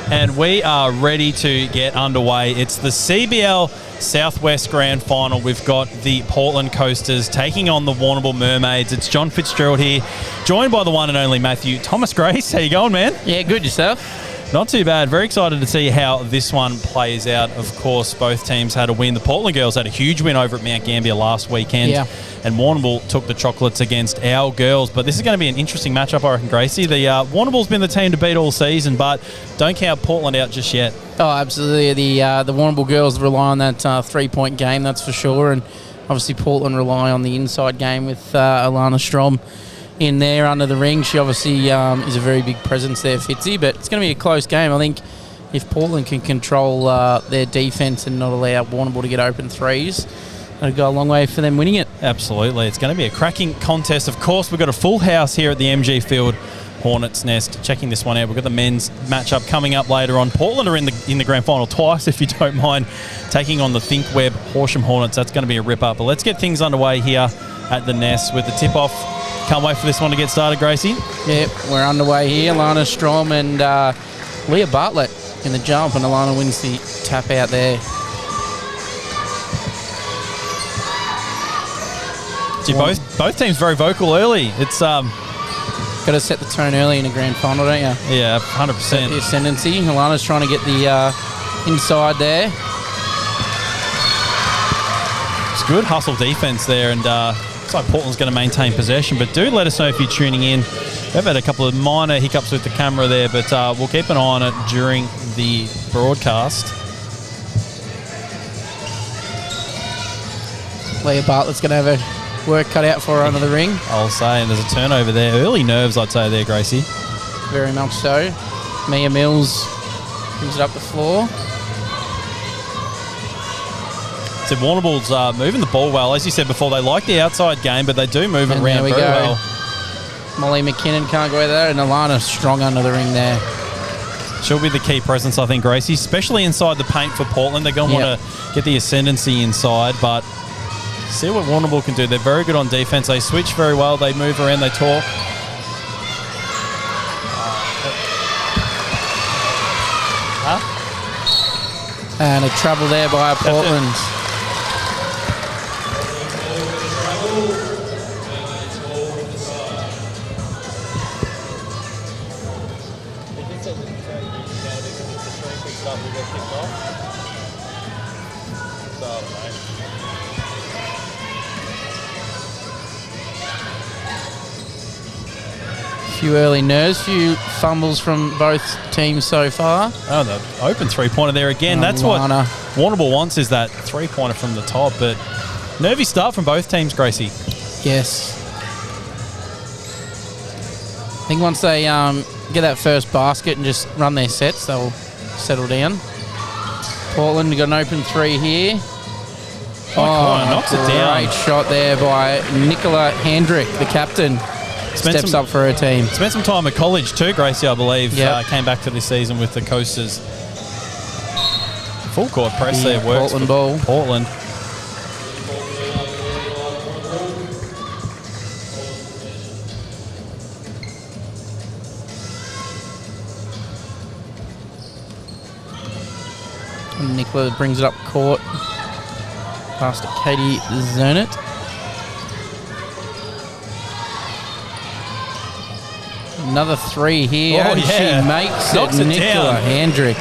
And we are ready to get underway. It's the CBL Southwest Grand Final. We've got the Portland Coasters taking on the Warrnambool Mermaids. It's John Fitzgerald here, joined by the one and only Matthew Thomas Grace. How you going, man? Yeah, good. Yourself? Not too bad. Very excited to see how this one plays out. Of course, both teams had a win. The Portland girls had a huge win over at Mount Gambier last weekend. Yeah. And Warrnambool took the chocolates against our girls. But this is going to be an interesting matchup, I reckon, Gracie. The Warrnambool's been the team to beat all season, but don't count Portland out just yet. Oh, absolutely. The Warrnambool girls rely on that 3-point game, that's for sure. And obviously Portland rely on the inside game with Alana Strom in there under the ring. She obviously is a very big presence there, Fitzy, but it's going to be a close game. I think if Portland can control their defence and not allow Warrnambool to get open threes, that'll go a long way for them winning it. Absolutely. It's going to be a cracking contest. Of course, we've got a full house here at the MG Field Hornets Nest. Checking this one out, we've got the men's matchup coming up later on. Portland are in the grand final twice, if you don't mind, taking on the Think Web Horsham Hornets. That's going to be a rip-up. But let's get things underway here at the Nest with the tip-off. Can't wait for this one to get started, Gracie. Yep, we're underway here. Lana Strom and Leah Bartlett in the jump, and Alana wins the tap out there. Gee, both teams very vocal early. It's got to set the tone early in a grand final, don't you? Yeah, 100%. Set the ascendancy. Alana's trying to get the inside there. It's good hustle defense there, and looks like Portland's going to maintain possession. But do let us know if you're tuning in. We've had a couple of minor hiccups with the camera there, but we'll keep an eye on it during the broadcast. Leah Bartlett's going to have a work cut out for her under the ring. I'll say, and there's a turnover there. Early nerves, I'd say there, Gracie. Very much so. Mia Mills brings it up the floor. So Warrnambool's moving the ball well. As you said before, they like the outside game, but they do move it around very well. Molly McKinnon can't go there, and Alana strong under the ring there. She'll be the key presence, I think, Gracie, especially inside the paint for Portland. They're going to want to get the ascendancy inside, but see what Warrnambool can do. They're very good on defense. They switch very well. They move around. They talk. And a trouble there by Portland. Few early nerves, few fumbles from both teams so far. Oh, the open three-pointer there again. That's Lana. What Warrnambool wants, is that three-pointer from the top. But nervy start from both teams, Gracie. Yes. I think once they get that first basket and just run their sets, they'll settle down. Portland got an open three here. Knocks it down. Great shot there by Nicola Hendrick, the captain. Steps up for her team. Spent some time at college too, Gracie, I believe. Yep. Came back for this season with the Coasters. Full court press there works. Portland ball. Portland. And Nicola brings it up court. Past to Katie Zernit. Another three here. Oh, yeah. She makes Knocks it. it Nicola down. Hendrick.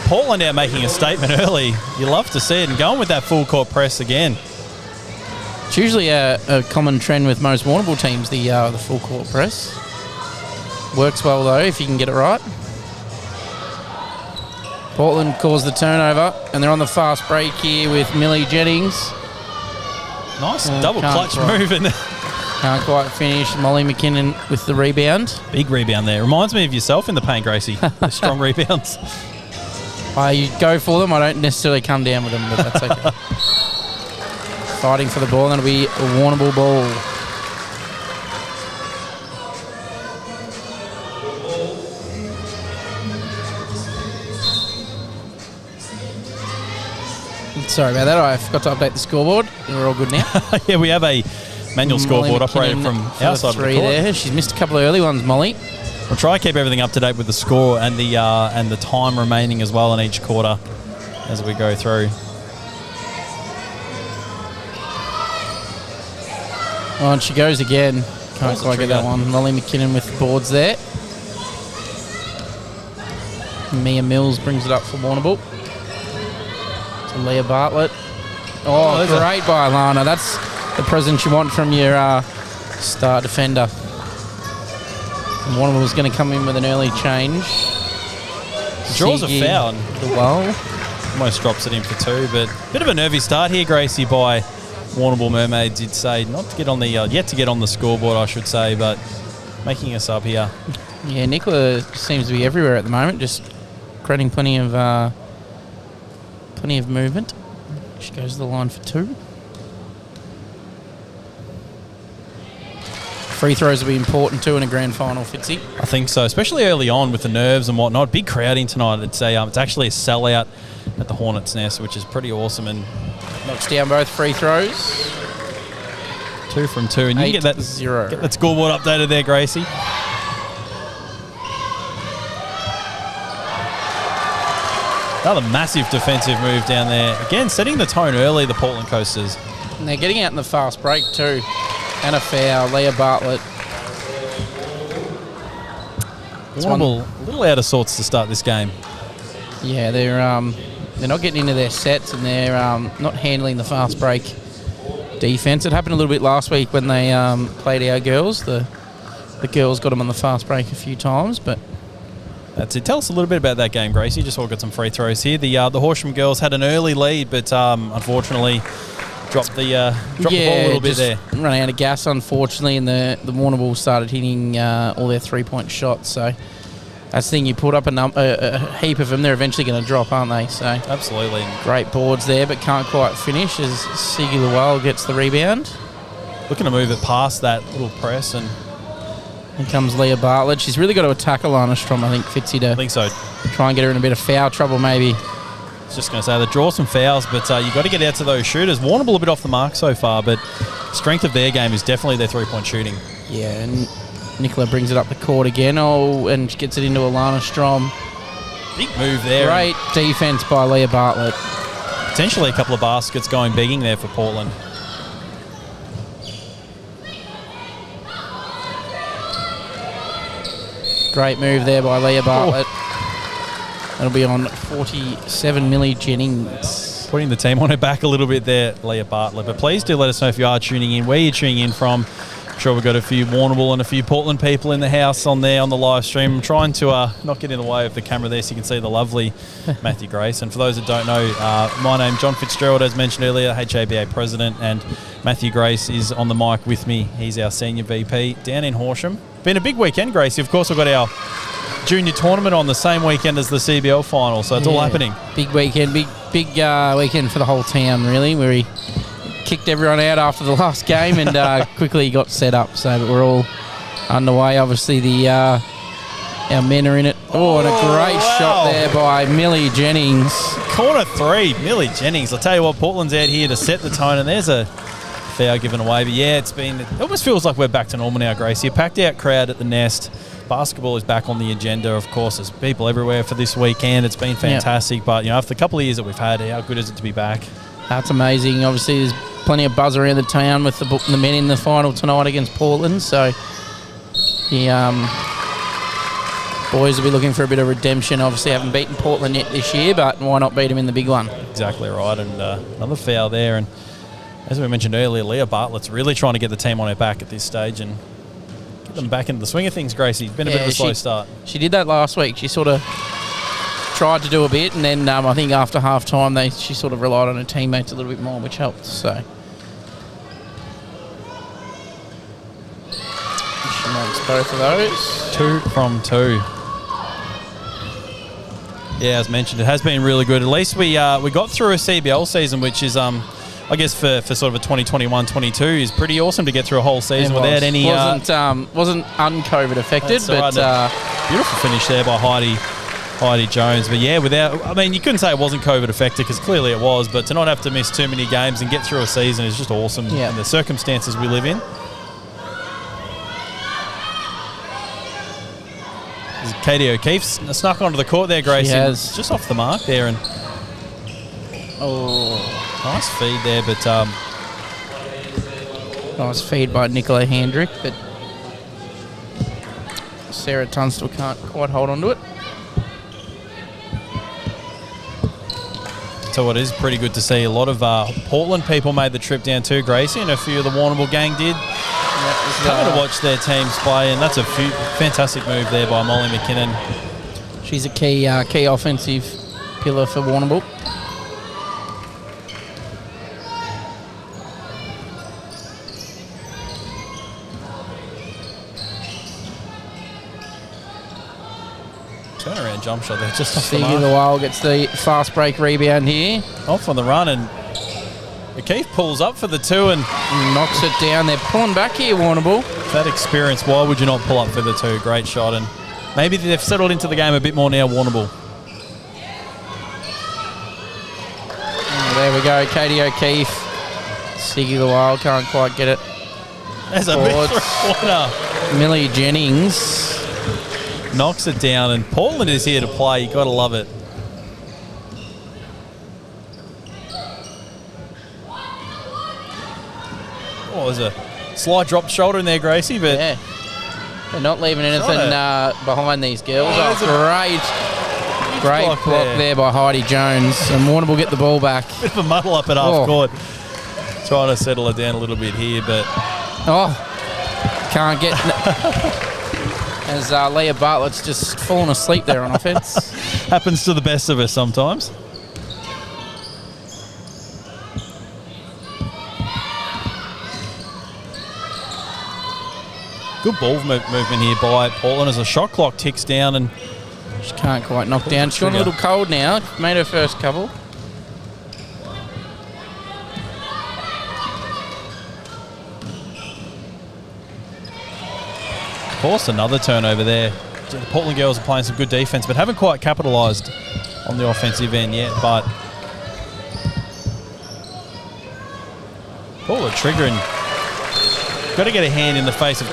Portland out making a statement early. You love to see it, and going with that full court press again. It's usually a common trend with most Warrnambool teams, the full court press. Works well though if you can get it right. Portland calls the turnover, and they're on the fast break here with Millie Jennings. Nice double clutch move in there. Can't quite finish. Molly McKinnon with the rebound. Big rebound there. Reminds me of yourself in the paint, Gracie. The strong rebounds. I go for them. I don't necessarily come down with them, but that's okay. Fighting for the ball. That'll be a Warrnambool ball. Sorry about that. I forgot to update the scoreboard. We're all good now. Yeah, we have a manual scoreboard operated from our side of the court. There. She's missed a couple of early ones, Molly. We'll try to keep everything up to date with the score and the time remaining as well in each quarter as we go through. Oh, and she goes again. Can't quite get that one. Molly McKinnon with the boards there. Mia Mills brings it up for Warrnambool. To Leah Bartlett. Oh, great by Alana. That's the presence you want from your star defender. Warrnambool's going to come in with an early change. Draws a foul. Well, almost drops it in for 2, but a bit of a nervy start here, Gracie, by Warrnambool Mermaids. You'd say not to get on the yet to get on the scoreboard, I should say, but making us up here. Yeah, Nicola seems to be everywhere at the moment, just creating plenty of movement. She goes to the line for 2. Free throws will be important too in a grand final, Fitzy. I think so, especially early on with the nerves and whatnot. Big crowding tonight. It's actually a sellout at the Hornets' Nest, which is pretty awesome. And knocks down both free throws. 2 from 2, and you get that 0. Get that scoreboard updated there, Gracie. Another massive defensive move down there. Again, setting the tone early, the Portland Coasters. And they're getting out in the fast break too. And a foul, Leah Bartlett. Warrnambool a little out of sorts to start this game. Yeah, they're not getting into their sets, and they're not handling the fast break defense. It happened a little bit last week when they played our girls. The girls got them on the fast break a few times, but that's it. Tell us a little bit about that game, Gracie. Just all got some free throws here. The Horsham girls had an early lead, but unfortunately dropped the ball a little bit there. Running out of gas, unfortunately, and the Warrnambool started hitting all their 3-point shots. So that's the thing. You put up a heap of them, they're eventually going to drop, aren't they? So absolutely. Great boards there, but can't quite finish as Siggy Lowell gets the rebound. Looking to move it past that little press, and here comes Leah Bartlett. She's really got to attack Alana Strom, I think, Fitzy, to I think so. Try and get her in a bit of foul trouble, maybe. I was just going to say, they draw some fouls, but you've got to get out to those shooters. Warrnambool a bit off the mark so far, but strength of their game is definitely their 3-point shooting. Yeah, and Nicola brings it up the court again. Oh, and gets it into Alana Strom. Big move there. Great defense by Leah Bartlett. Potentially a couple of baskets going begging there for Portland. Great move there by Leah Bartlett. That'll be on 47 Millie Jennings. Putting the team on her back a little bit there, Leah Bartlett. But please do let us know if you are tuning in, where you're tuning in from. I'm sure we've got a few Warrnambool and a few Portland people in the house on there on the live stream. I'm trying to not get in the way of the camera there so you can see the lovely Matthew Grace. And for those that don't know, my name's John Fitzgerald, as mentioned earlier, HABA President, and Matthew Grace is on the mic with me. He's our Senior VP down in Horsham. Been a big weekend, Gracie. Of course, we've got our junior tournament on the same weekend as the CBL final, so it's all happening. Big weekend, big weekend for the whole town, really, where he kicked everyone out after the last game and quickly got set up. So but we're all underway. Obviously, our men are in it. Oh, and a great shot there by Millie Jennings. Corner 3, Millie Jennings. I'll tell you what, Portland's out here to set the tone, and there's a foul given away. But yeah, it almost feels like we're back to normal now, Gracie. A packed out crowd at the Nest. Basketball is back on the agenda, of course. There's people everywhere for this weekend. It's been fantastic. But, after the couple of years that we've had, how good is it to be back? That's amazing. Obviously, there's plenty of buzz around the town with the men in the final tonight against Portland. So, the boys will be looking for a bit of redemption. Obviously, haven't beaten Portland yet this year, but why not beat them in the big one? Exactly right. And another foul there. And as we mentioned earlier, Leah Bartlett's really trying to get the team on her back at this stage and get them back into the swing of things, Gracie. Been a bit of a slow start. She did that last week. She sort of tried to do a bit, and then I think after half-time she sort of relied on her teammates a little bit more, which helped. So she makes both of those. 2 from 2. Yeah, as mentioned, it has been really good. At least we got through a CBL season, which is I guess for sort of a 2021-22 is pretty awesome to get through a whole season without any. Wasn't un-COVID affected, but beautiful finish there by Heidi Jones. But yeah, you couldn't say it wasn't COVID affected because clearly it was. But to not have to miss too many games and get through a season is just awesome in the circumstances we live in. Katie O'Keefe snuck onto the court there, Gracie. She has. Just off the mark there. And nice feed there, but... nice feed by Nicola Hendrick, but Sarah Tunstall can't quite hold on to it. So it is pretty good to see. A lot of Portland people made the trip down too, Gracie, and a few of the Warrnambool gang did. Coming to watch their teams play, and that's a fantastic move there by Molly McKinnon. She's a key offensive pillar for Warrnambool. Turnaround jump shot there, just off the mark. Siggy the Wild gets the fast break rebound here. Off on the run, and O'Keefe pulls up for the two and knocks it down. They're pulling back here, Warrnambool. That experience, why would you not pull up for the two? Great shot, and maybe they've settled into the game a bit more now, Warrnambool. There we go, Katie O'Keefe. Siggy the Wild can't quite get it. There's a big three-pointer. Millie Jennings knocks it down, and Portland is here to play. You got to love it. Oh, there's a slight dropped shoulder in there, Gracie, but yeah, they're not leaving anything behind these girls. Great block there by Heidi Jones, and Warrnambool get the ball back. Bit of a muddle up at half court. Trying to settle it down a little bit here, but can't get. As Leah Bartlett's just fallen asleep there on offense. Happens to the best of us sometimes. Good ball movement here by Portland as the shot clock ticks down, and she can't quite knock down. She's gone a little cold now. Made her first couple. Of course, another turnover there. The Portland girls are playing some good defense, but haven't quite capitalised on the offensive end yet. But pull the trigger and got to get a hand in the face of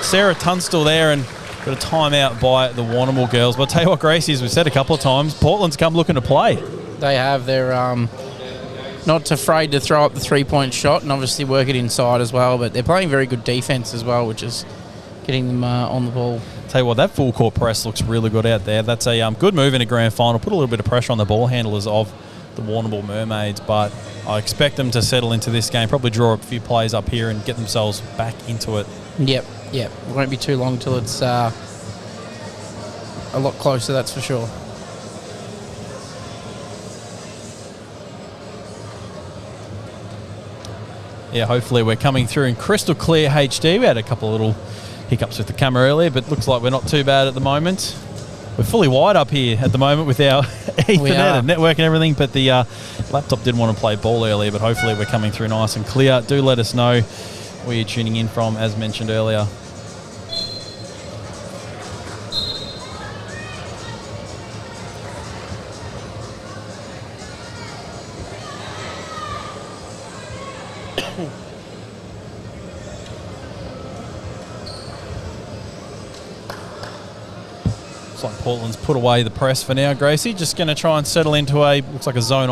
Sarah Tunstall there, and got a timeout by the Warrnambool girls. But I'll tell you what, Gracie, as we've said a couple of times, Portland's come looking to play. They have. They're not afraid to throw up the three-point shot and obviously work it inside as well. But they're playing very good defense as well, which is getting them on the ball. Tell you what, that full court press looks really good out there. That's a good move in a grand final. Put a little bit of pressure on the ball handlers of the Warrnambool Mermaids, but I expect them to settle into this game, probably draw a few plays up here and get themselves back into it. Yep. It won't be too long till it's a lot closer, that's for sure. Yeah, hopefully we're coming through in crystal clear HD. We had a couple of little hiccups with the camera earlier, but looks like we're not too bad at the moment. We're fully wired up here at the moment with our Ethernet and network and everything, but the laptop didn't want to play ball earlier, but hopefully we're coming through nice and clear. Do let us know where you're tuning in from, as mentioned earlier. Looks like Portland's put away the press for now, Gracie. Just going to try and settle into looks like a zone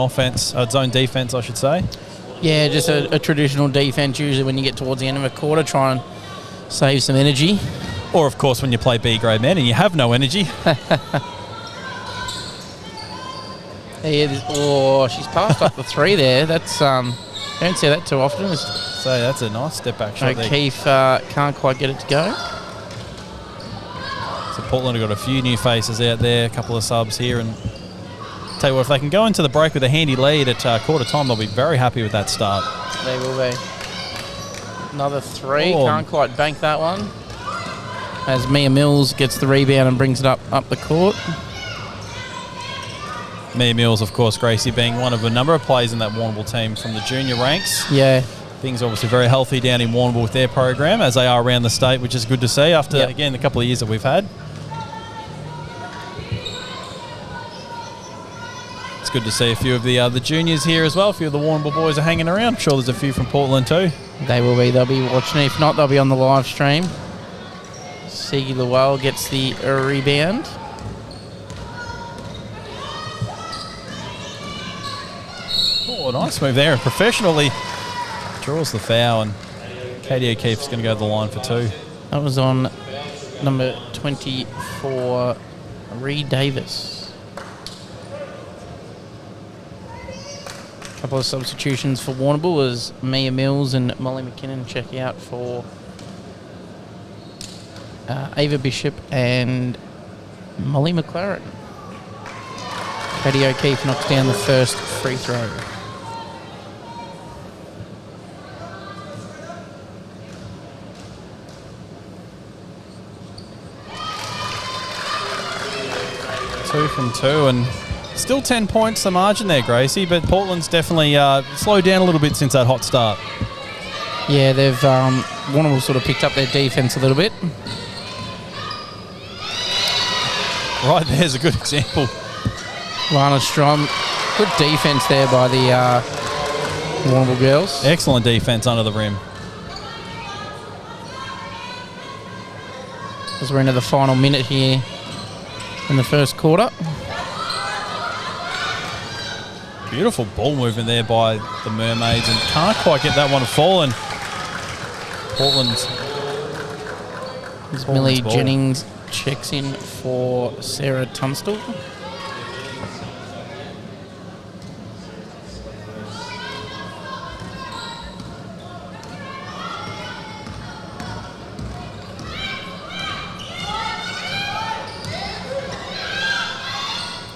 defense, I should say. Yeah, just a traditional defense usually when you get towards the end of a quarter, try and save some energy. Or, of course, when you play B-grade men and you have no energy. She's passed up the three there. That's don't see that too often. So that's a nice step back shot there. O'Keefe can't quite get it to go. So Portland have got a few new faces out there, a couple of subs here, and tell you what, if they can go into the break with a handy lead at quarter time, they'll be very happy with that start. They will be. Another three, can't quite bank that one. As Mia Mills gets the rebound and brings it up the court. Mia Mills, of course, Gracie, being one of a number of players in that Warrnambool team from the junior ranks. Yeah. Things are obviously very healthy down in Warrnambool with their program, as they are around the state, which is good to see after, again, the couple of years that we've had. It's good to see a few of the juniors here as well. A few of the Warrnambool boys are hanging around. I'm sure there's a few from Portland too. They will be. They'll be watching. If not, they'll be on the live stream. Siggy Llewell gets the rebound. Oh, nice move there. Professionally draws the foul, and Katie O'Keefe's going to go to the line for 2. That was on number 24, Reed Davis. A couple of substitutions for Warrnambool as Mia Mills and Molly McKinnon check out for Ava Bishop and Molly McLaren. Katie O'Keefe knocks down the first free throw. Two from 2, and still 10 points the margin there, Gracie, but Portland's definitely slowed down a little bit since that hot start. Yeah, they've Warrnambool sort of picked up their defence a little bit. Right, there's a good example. Lana Strom, good defence there by the Warrnambool girls. Excellent defence under the rim. As we're into the final minute here in the first quarter. Beautiful ball movement there by the Mermaids, and can't quite get that one to fall. And Portland's Millie Jennings checks in for Sarah Tunstall.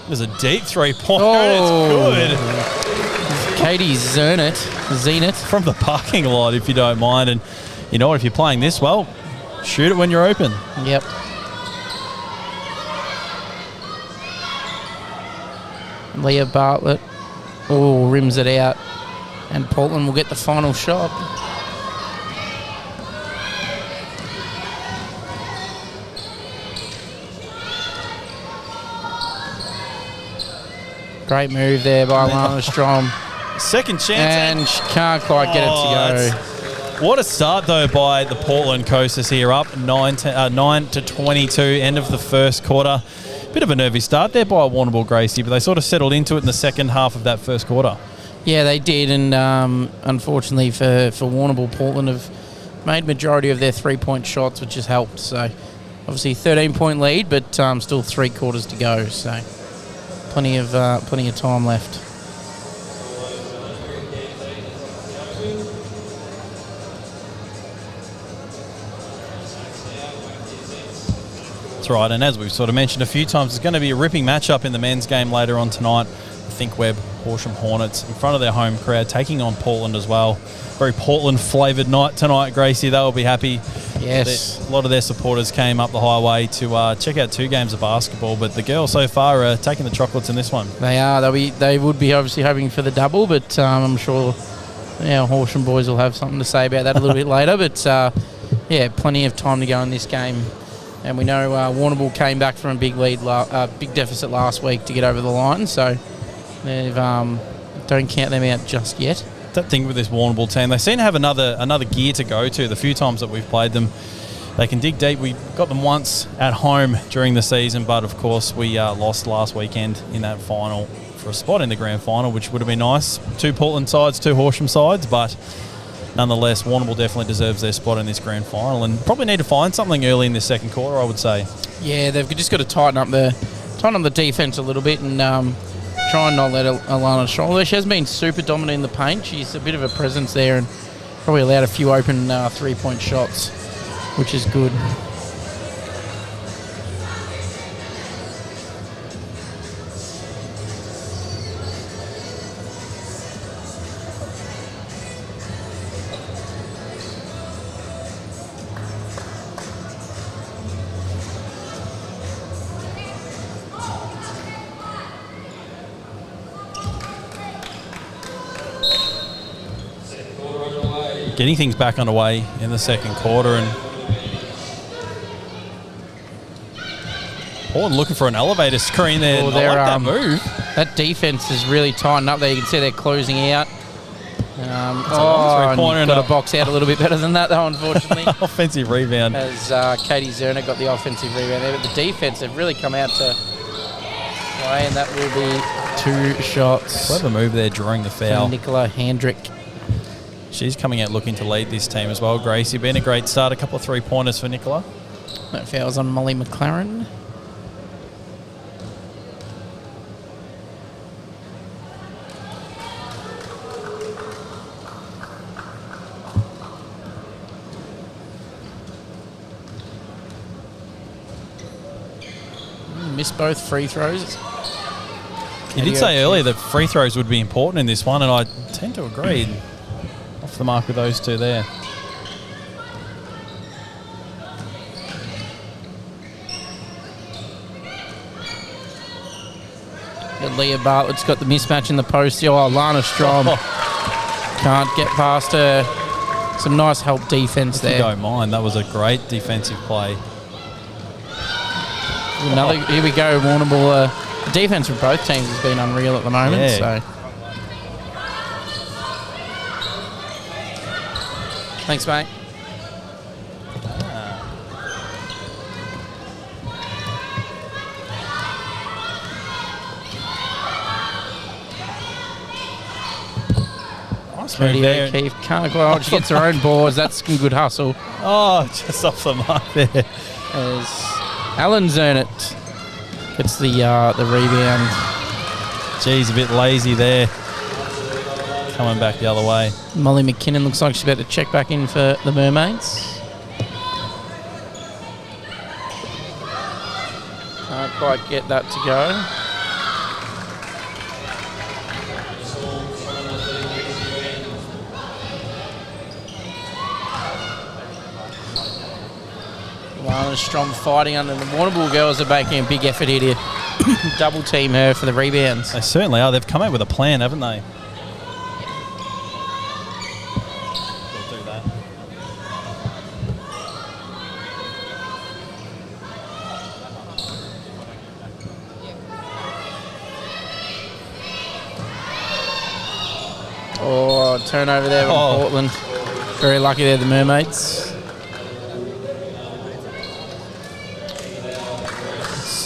There's a deep 3-pointer. It's good. Katie Zenit From the parking lot, if you don't mind. And you know what, if you're playing this well, shoot it when you're open. Yep. Leah Bartlett, rims it out. And Portland will get the final shot. Great move there by Lana Strom. Second chance. And she can't quite get it to go. What a start, though, by the Portland Coasters here, up 9 to 22, end of the first quarter. Bit of a nervy start there by Warrnambool, Gracie, but they sort of settled into it in the second half of that first quarter. Yeah, they did, and unfortunately for Warrnambool, Portland have made majority of their 3-point shots, which has helped. So, obviously, 13-point lead, but still 3 quarters to go. So, plenty of time left. That's right, and as we've sort of mentioned a few times, it's going to be a ripping matchup in the men's game later on tonight. Think Webb, Horsham Hornets in front of their home crowd, taking on Portland as well. Very Portland-flavoured night tonight, Gracie. They'll be happy. Yes. A lot of their supporters came up the highway to check out 2 games of basketball, but the girls so far are taking the chocolates in this one. They are. They would be obviously hoping for the double, but I'm sure Horsham boys will have something to say about that a little bit later. But, plenty of time to go in this game. And we know Warrnambool came back from a big big deficit last week to get over the line, so they've don't count them out just yet. That thing with this Warrnambool team, they seem to have another gear to go to. The few times that we've played them, they can dig deep. We got them once at home during the season, but of course we lost last weekend in that final for a spot in the grand final, which would have been nice. 2 Portland sides, 2 Horsham sides, but nonetheless, Warrnambool definitely deserves their spot in this grand final, and probably need to find something early in this second quarter, I would say. Yeah, they've just got to tighten up the defense a little bit and try and not let Alana Strom. Although she hasn't been super dominant in the paint, she's a bit of a presence there and probably allowed a few open 3-point shots, which is good. Getting things back underway in the second quarter, and Portland looking for an elevator screen there. I like that move. That defense is really tightened up there. You can see they're closing out. And got to box out a little bit better than that, though, unfortunately. Offensive rebound. As Katie Zerner got the offensive rebound there. But the defense have really come out to play, and that will be 2 shots. Clever move there, drawing the foul. Nicola Handrick. She's coming out looking to lead this team as well. Gracie, been a great start. A couple of 3-pointers for Nicola. That foul's on Molly McLaren. Missed both free throws. You did say earlier that free throws would be important in this one, and I tend to agree. Off the mark with those two there. Leah Bartlett's got the mismatch in the post. Oh, Lana Strom can't get past her. Some nice help defense If there. you don't mind, that was a great defensive play. Here we go, Warrnambool. The defense for both teams has been unreal at the moment. Yeah. So, thanks, mate. Nice move there. O'Keefe can't go out. She gets her own boards. That's some good hustle. Oh, just off the mark there. As Alan Zernett gets the rebound. Geez, a bit lazy there. Coming back the other way. Molly McKinnon looks like she's about to check back in for the Mermaids. Can't quite get that to go. Lana Strom fighting under the Warrnambool girls are making a big effort here to double team her for the rebounds. They certainly are. They've come out with a plan, haven't they? They'll do that. Oh, turnover there from Portland. Very lucky there, the Mermaids.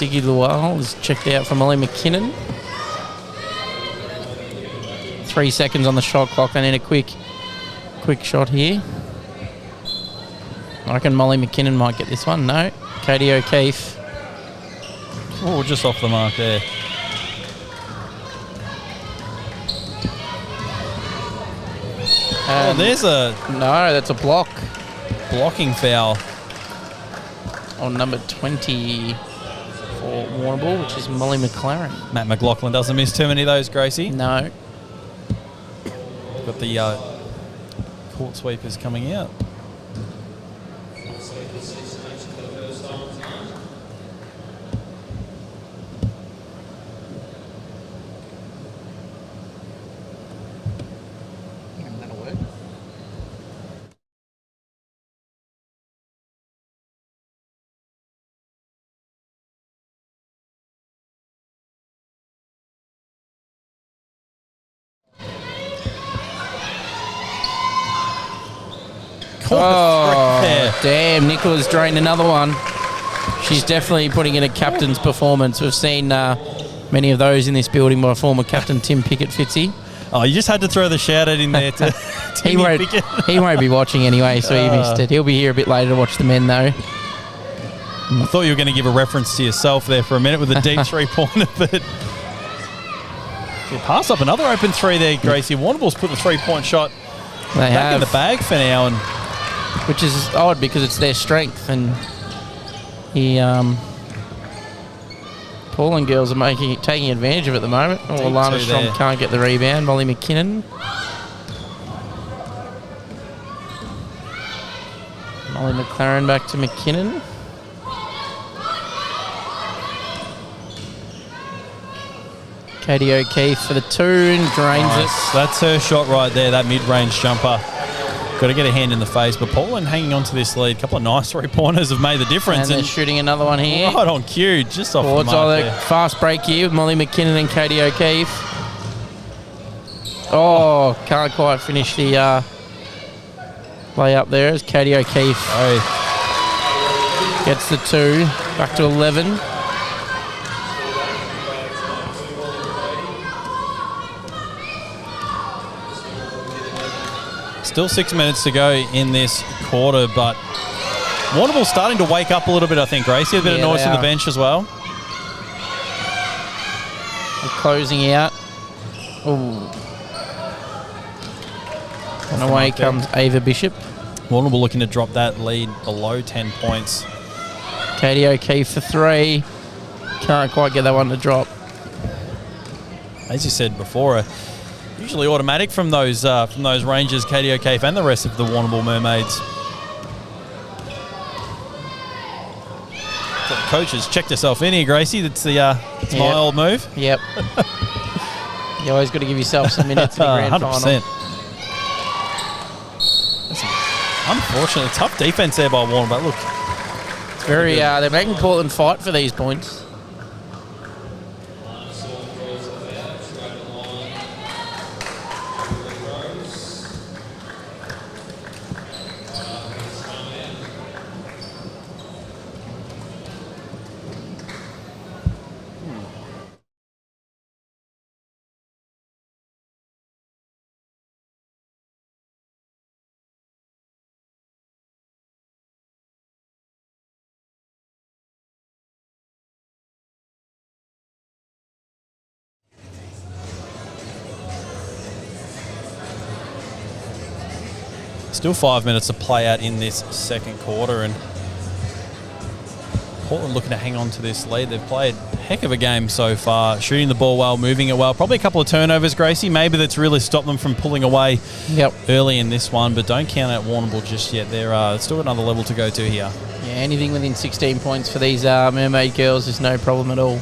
Siggy Lual is checked out for Molly McKinnon. 3 seconds on the shot clock. They need a quick shot here. I reckon Molly McKinnon might get this one. No. Katie O'Keefe. Oh, just off the mark there. Oh, there's a... No, that's a block. Blocking foul. On number 20 for Warrnambool, which is Molly McLaren. Matt McLaughlin doesn't miss too many of those, Gracie. No. Got the court sweepers coming out. That'll work. Oh, damn. Nicola's drained another one. She's definitely putting in a captain's performance. We've seen many of those in this building by former captain Tim Pickett-Fitzy. Oh, you just had to throw the shout-out in there to Timmy Pickett. He won't be watching anyway, so he missed it. He'll be here a bit later to watch the men, though. I thought you were going to give a reference to yourself there for a minute with a deep three-pointer, but... You pass up another open three there, Gracie. Warrnambool's put the three-point shot back in the bag for now, and which is odd because it's their strength, and Portland girls are taking advantage of it at the moment. Oh, Lana Strom can't get the rebound. Molly McKinnon. Molly McLaren back to McKinnon. Katie O'Keefe for the two and drains it. That's her shot right there, that mid-range jumper. Got to get a hand in the face, but Portland hanging on to this lead. A couple of nice three-pointers have made the difference. And they're shooting another one here. Right on cue, just off the mark there. Fast break here with Molly McKinnon and Katie O'Keefe. Oh, can't quite finish the play up there as Katie O'Keefe gets the two. Back to 11. Still 6 minutes to go in this quarter, but Warrnambool starting to wake up a little bit, I think, Gracie. A bit of noise from the bench as well. They're closing out. Ooh. And away comes Ava Bishop. Warrnambool looking to drop that lead below 10 points. Katie O'Keefe for 3. Can't quite get that one to drop. As you said before, usually automatic from those Rangers, Katie O'Keefe, and the rest of the Warrnambool Mermaids. So the coaches checked herself in here, Gracie. That's that's my old move. Yep. You always got to give yourself some minutes in the grand 100%. final. Unfortunately, tough defense there by Warrnambool. But look, it's very. They're making Portland fight for these points. still 5 minutes to play out in this second quarter, and Portland looking to hang on to this lead. They've played a heck of a game so far, shooting the ball well, moving it well. Probably a couple of turnovers, Gracie. Maybe that's really stopped them from pulling away early in this one, but don't count out Warrnambool just yet. They're still got another level to go to here. Yeah, anything within 16 points for these Mermaid girls is no problem at all.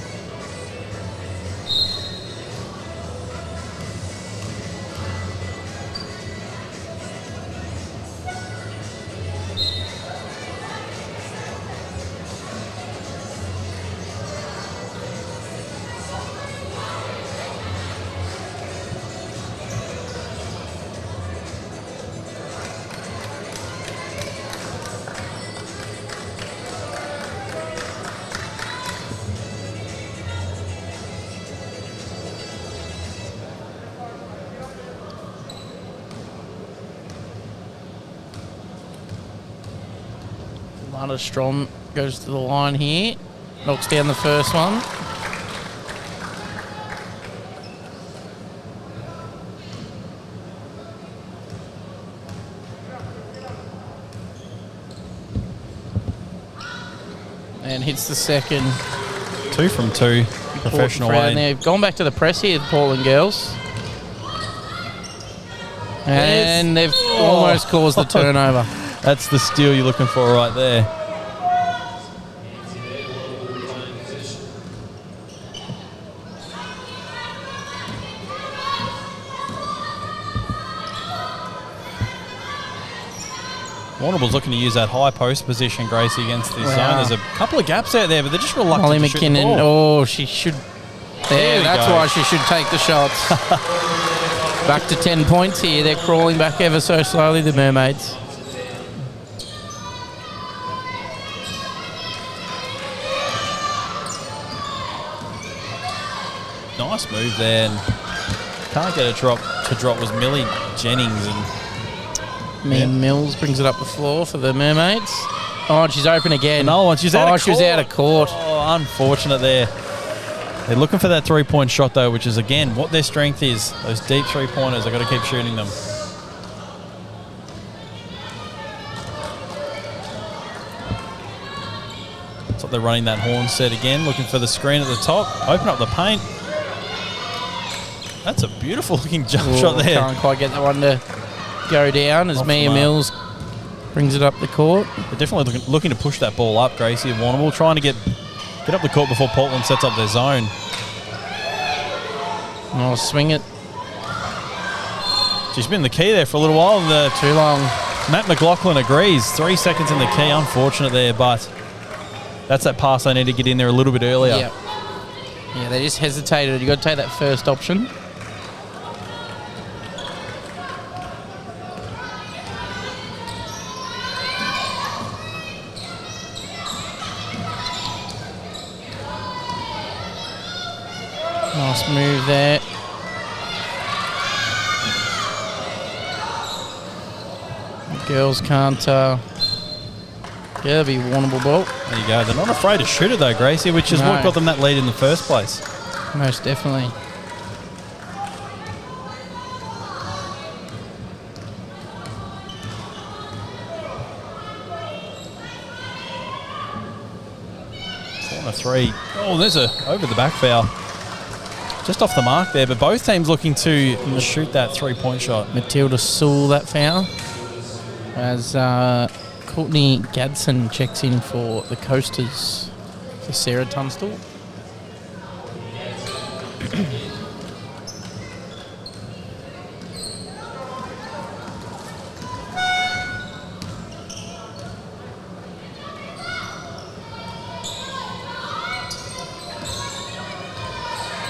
Strom goes to the line here, knocks down the first one. And hits the second. 2 from 2, professional way. They've gone back to the press here, the Portland girls. And they've almost caused the turnover. That's the steal you're looking for right there. Warrnambool's looking to use that high post position, Gracie, against this zone. There's a couple of gaps out there, but they're just reluctant Molly to shoot the ball. Oh, she should. That's why she should take the shots. Back to 10 points here. They're crawling back ever so slowly, the Mermaids. Nice move there, and can't get a drop. To drop was Millie Jennings, and Mia Mills brings it up the floor for the Mermaids. Oh, and she's open again. Another one. She's out of court. She was out of court. Oh, unfortunate there. They're looking for that three-point shot, though, which is, again, what their strength is. Those deep three-pointers, they've got to keep shooting them. So they're running that horn set again, looking for the screen at the top. Open up the paint. That's a beautiful-looking jump shot there. Can't quite get that one to go down as Mia Mills brings it up the court. They're definitely looking to push that ball up, Gracie, and Warrnambool, trying to get up the court before Portland sets up their zone. Oh, swing it. She's been the key there for a little while. And too long. Matt McLaughlin agrees. 3 seconds in the key. Unfortunate there, but that's that pass I need to get in there a little bit earlier. Yep. Yeah, they just hesitated. You got to take that first option. Nice move there. Girls can't... it'll be Warrnambool ball. There you go. They're not afraid to shoot it though, Gracie, which is what got them that lead in the first place. Most definitely. Corner 3. Oh, there's a over the back foul. Just off the mark there, but both teams looking to shoot that 3-point shot. Matilda Sewell that foul. As Courtney Gadsden checks in for the Coasters for Sarah Tunstall.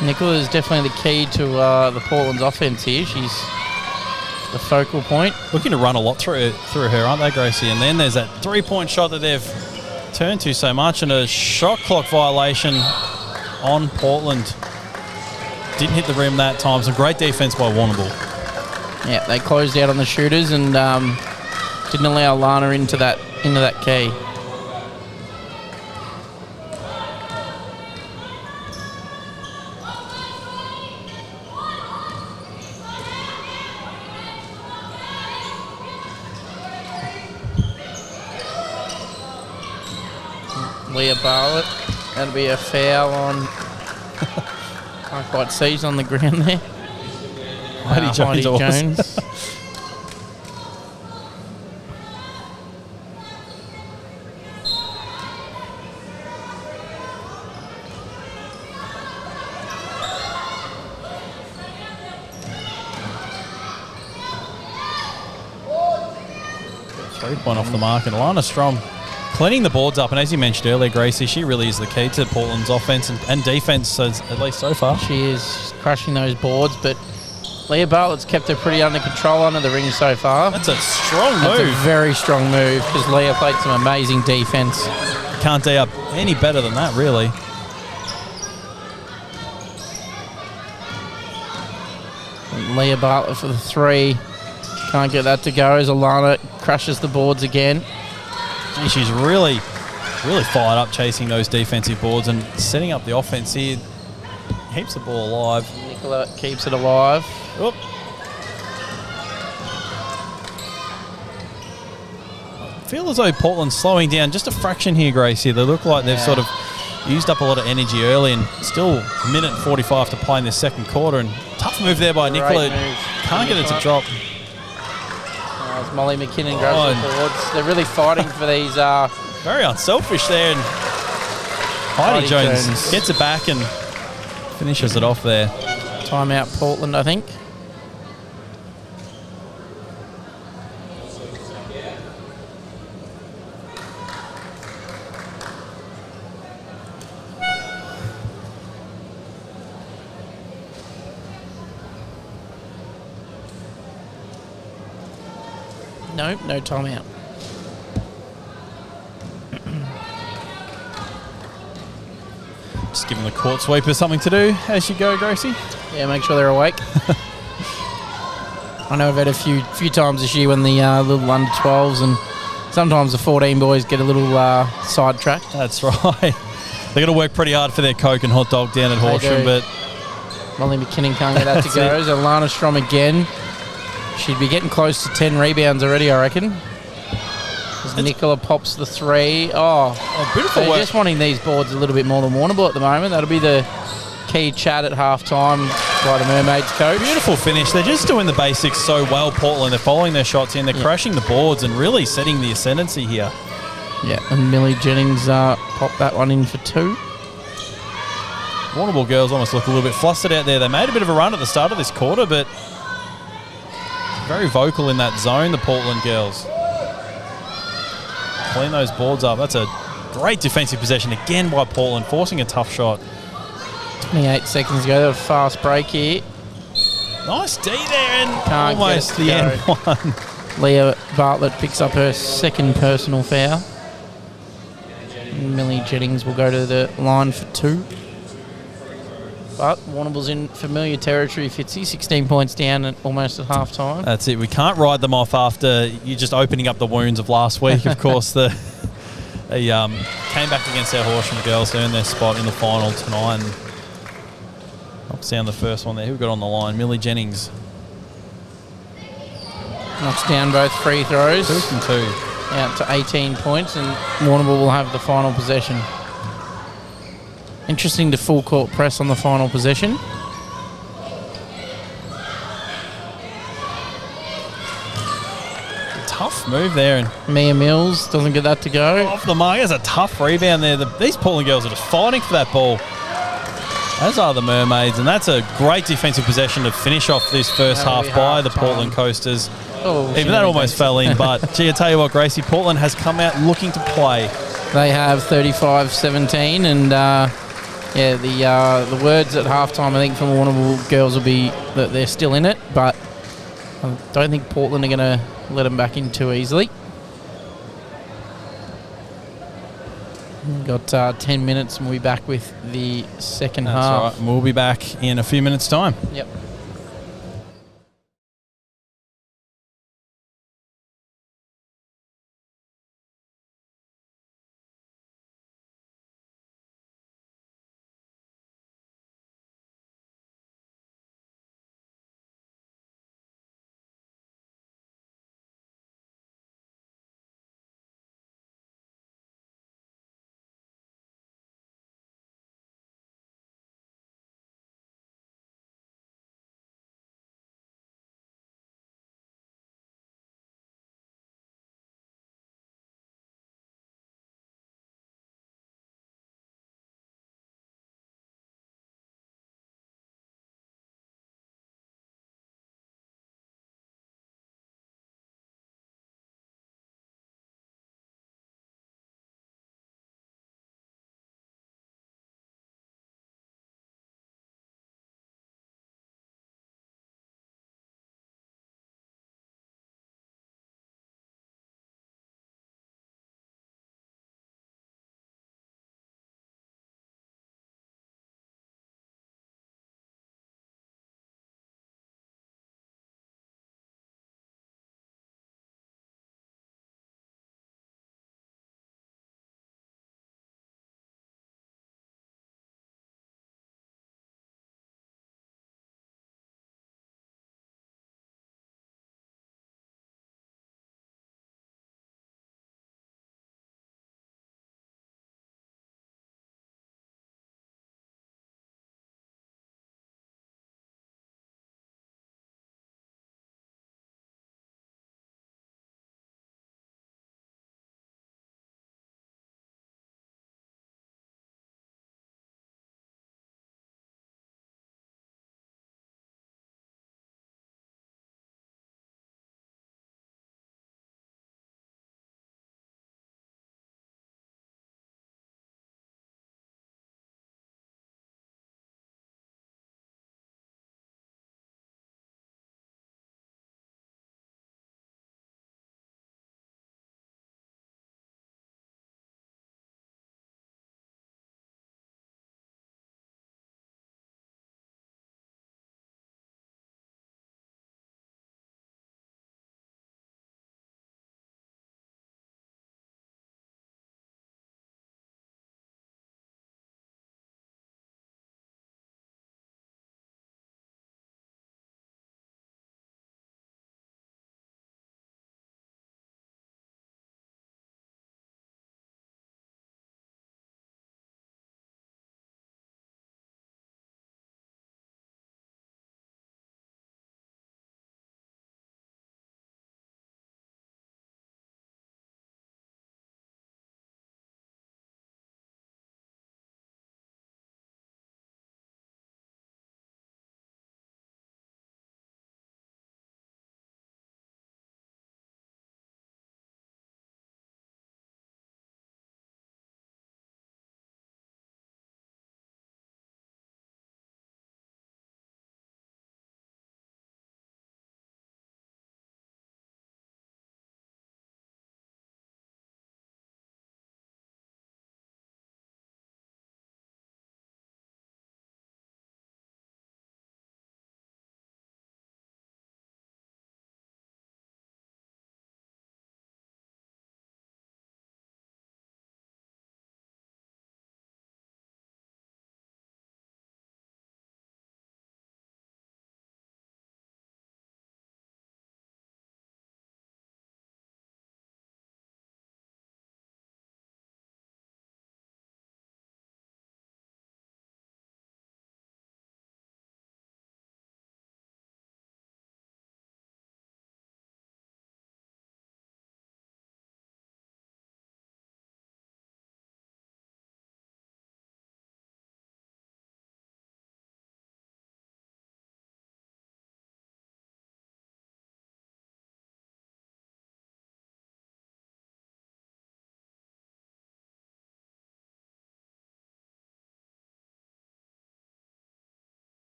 Nicola is definitely the key to the Portland's offense here. She's the focal point. Looking to run a lot through her, aren't they, Gracie? And then there's that 3-point shot that they've turned to so much, and a shot clock violation on Portland. Didn't hit the rim that time. Some great defense by Warrnambool. Yeah, they closed out on the shooters and didn't allow Lana into that key. Leah Bartlett. That'll be a foul on... Can't quite see, she's on the ground there. Heidi Jones. Three-point off the mark, and Alana Strom cleaning the boards up. And as you mentioned earlier, Gracie, she really is the key to Portland's offense and defense, at least so far. She is crushing those boards, but Leah Bartlett's kept her pretty under control under the ring so far. That's a strong move. That's a very strong move because Leah played some amazing defense. Can't D up any better than that, really. And Leah Bartlett for the 3. Can't get that to go as Alana crushes the boards again. Gee, she's really fired up chasing those defensive boards and setting up the offense here. Keeps the ball alive. Nicola keeps it alive. Oop. I feel as though Portland's slowing down just a fraction here, Gracie. They look like they've sort of used up a lot of energy early, and still a minute and 45 to play in this second quarter. And tough move there by Nicola. Can't get it to drop. As Molly McKinnon grabs the boards. They're really fighting for these... Very unselfish there. And Heidi Jones gets it back and finishes it off there. Timeout Portland, I think. Nope, no timeout. Just giving the court sweeper something to do as you go, Gracie. Yeah, make sure they're awake. I know I've had a few times this year when the little under 12s and sometimes the 14 boys get a little sidetracked. That's right. They're going to work pretty hard for their Coke and hot dog down at Horsham, but Molly McKinnon can't get that to go. So Lana Strom again. She'd be getting close to 10 rebounds already, I reckon. As Nicola pops the 3. Oh, beautiful work. Just wanting these boards a little bit more than Warrnambool at the moment. That'll be the key chat at half-time by the Mermaids coach. Beautiful finish. They're just doing the basics so well, Portland. They're following their shots in. They're crashing the boards and really setting the ascendancy here. Yeah, and Millie Jennings popped that one in for 2. Warrnambool girls almost look a little bit flustered out there. They made a bit of a run at the start of this quarter, but very vocal in that zone, the Portland girls. Clean those boards up. That's a great defensive possession again by Portland, forcing a tough shot. 28 seconds ago, a fast break here. Nice D there, and almost the end one. Leah Bartlett picks up her second personal foul. Millie Jennings will go to the line for 2. But Warrnambool's in familiar territory, Fitzy. 16 points down at almost at half time. That's it. We can't ride them off after you just opening up the wounds of last week. Of course, they came back against our Horsham girls to earn their spot in the final tonight. And knocks down the first one there. Who we got on the line? Millie Jennings. Knocks down both free throws. 2 from 2. Out to 18 points, and Warrnambool will have the final possession. Interesting to full court press on the final possession. Tough move there. And Mia Mills doesn't get that to go. off the mark. There's a tough rebound there. These Portland girls are just fighting for that ball. As are the Mermaids, and that's a great defensive possession to finish off this first half by the Portland Coasters. Oh, even that almost fell in, but gee, I tell you what, Gracie, Portland has come out looking to play. They have 35-17, and the words at halftime, I think, from Warrnambool girls will be that they're still in it, but I don't think Portland are going to let them back in too easily. Got 10 minutes, and we'll be back with the second half. That's right. We'll be back in a few minutes' time. Yep.